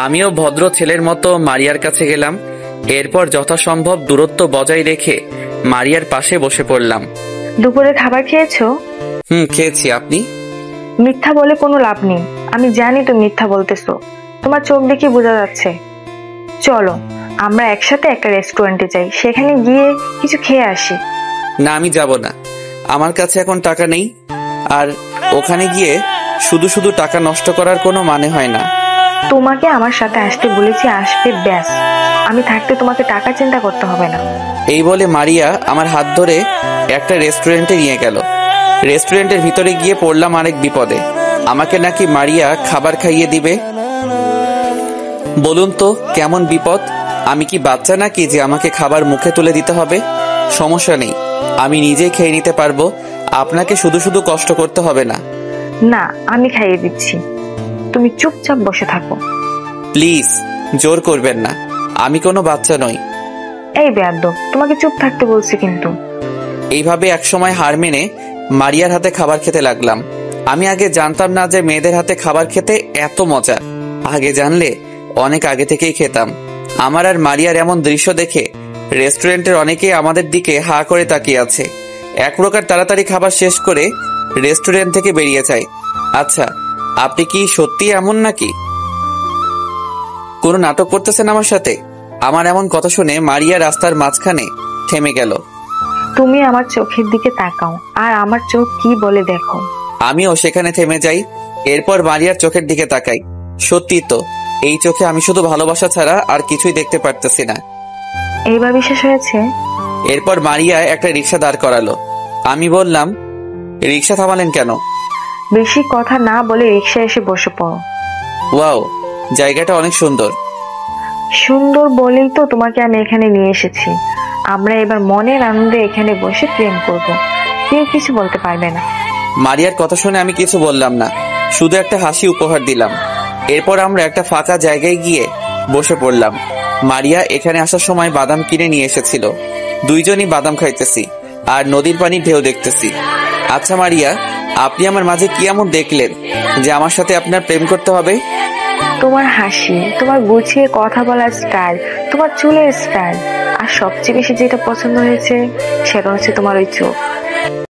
আমিও ভদ্র ছেলের মতো মারিয়ার কাছে গেলাম। এরপর যথাসম্ভব দূরত্ব বজায় রেখে মারিয়ার পাশে বসে পড়লাম। দুপুরে খাবার খেয়েছো? খেয়েছি। আপনি? মিথ্যা বলে কোনো লাভ নেই, আমি জানি তুমি মিথ্যা বলতেছো, তোমার চোখ দেখে বোঝা যাচ্ছে। চলো আমরা একসাথে একটা রেস্টুরেন্টে যাই, সেখানে গিয়ে কিছু খেয়ে আসি। না, আমি যাব না। আমার কাছে এখন টাকা নেই, আর ওখানে গিয়ে শুধু শুধু টাকা নষ্ট করার কোনো মানে হয় না। তোমাকে আমার সাথে আসতে বলেছি, আসবে ব্যাস। আমি থাকতে তোমাকে টাকা চিন্তা করতে হবে না। এই বলে মারিয়া আমার হাত ধরে একটা রেস্টুরেন্টে নিয়ে গেল। রেস্টুরেন্টের ভিতরে গিয়ে পড়লাম আরেক বিপদে। আমাকে নাকি মারিয়া খাবার খাইয়ে দিবে। বলুন তো কেমন বিপদ? আমি কি বাচ্চা নাকি যে আমাকে খাবার মুখে তুলে দিতে হবে? সমস্যা নেই, আমি নিজেই খেয়ে নিতে পারবো, আপনাকে শুধু শুধু কষ্ট করতে হবে না। না, আমি খাইয়ে দিচ্ছি, তুমি চুপচাপ বসে থাকো। প্লিজ, জোর করবেন না, আমি কোনো বাচ্চা নই। এই বেয়াদ্দব, তোমাকে চুপ থাকতে বলছি কিন্তু। এইভাবে একসময় হার মেনে মারিয়ার হাতে খাবার খেতে লাগলাম। আমি আগে জানতাম না যে মেয়েদের হাতে খাবার খেতে এত মজা। আগে জানলে অনেক আগে থেকেই খেতাম। আমার আর মারিয়ার এমন দৃশ্য দেখে রেস্টুরেন্টের অনেকেই আমাদের দিকে হা করে তাকিয়ে আছে। এক প্রকার তাড়াতাড়ি খাবার শেষ করে রেস্টুরেন্ট থেকে বেরিয়ে যায়। আচ্ছা, আপনি কি সত্যি এমন নাকি কোনো নাটক করতেছেন আমার সাথে? আমার এমন কথা শুনে মারিয়া রাস্তার মাঝখানে থেমে গেল। তুমি আমার চোখের দিকে তাকাও, আর আমার চোখ কি বলে দেখো। আমিও সেখানে থেমে যাই। এরপর মারিয়ার চোখের দিকে তাকাই। সত্যি তো, এই চোখে আমি শুধু ভালোবাসা ছাড়া আর কিছুই দেখতে পারতেছি না। এইবার বিশ্বাস হয়েছে? এরপর মারিয়া একটা রিক্সা দাঁড় করালো। আমি বললাম, রিক্সা থামালেন কেন? বেশি কথা না বলে রিক্সা এসে বসে পড়ো। ওয়াও, জায়গাটা অনেক সুন্দর। সুন্দর বলেই তো তোমাকে আমি এখানে নিয়ে এসেছি। আমরা এবার মনের আনন্দে এখানে বসে প্রেম করব, কেউ কিছু বলতে পারবে না। মারিয়ার কথা শুনে আমি কিছু বললাম না, শুধু একটা হাসি উপহার দিলাম। এরপর আমরা একটা ফাঁকা জায়গায় গিয়ে বসে পড়লাম। মারিয়া এখানে আসার সময় বাদাম কিনে নিয়ে এসেছিল। দুইজনই বাদাম খাইতেছি আর নদীর পানির ঢেউ দেখতেছি। আচ্ছা মারিয়া, আপনি আমার মাঝে কি এমন দেখলেন যে আমার সাথে আপনার প্রেম করতে হবে? তোমার হাসি, তোমার গুছিয়ে কথা বলার স্টাইল, তোমার চুলের স্টাইল, আর সবচেয়ে বেশি যেটা পছন্দ হয়েছে সেটা হচ্ছে তোমার ওই চোখ।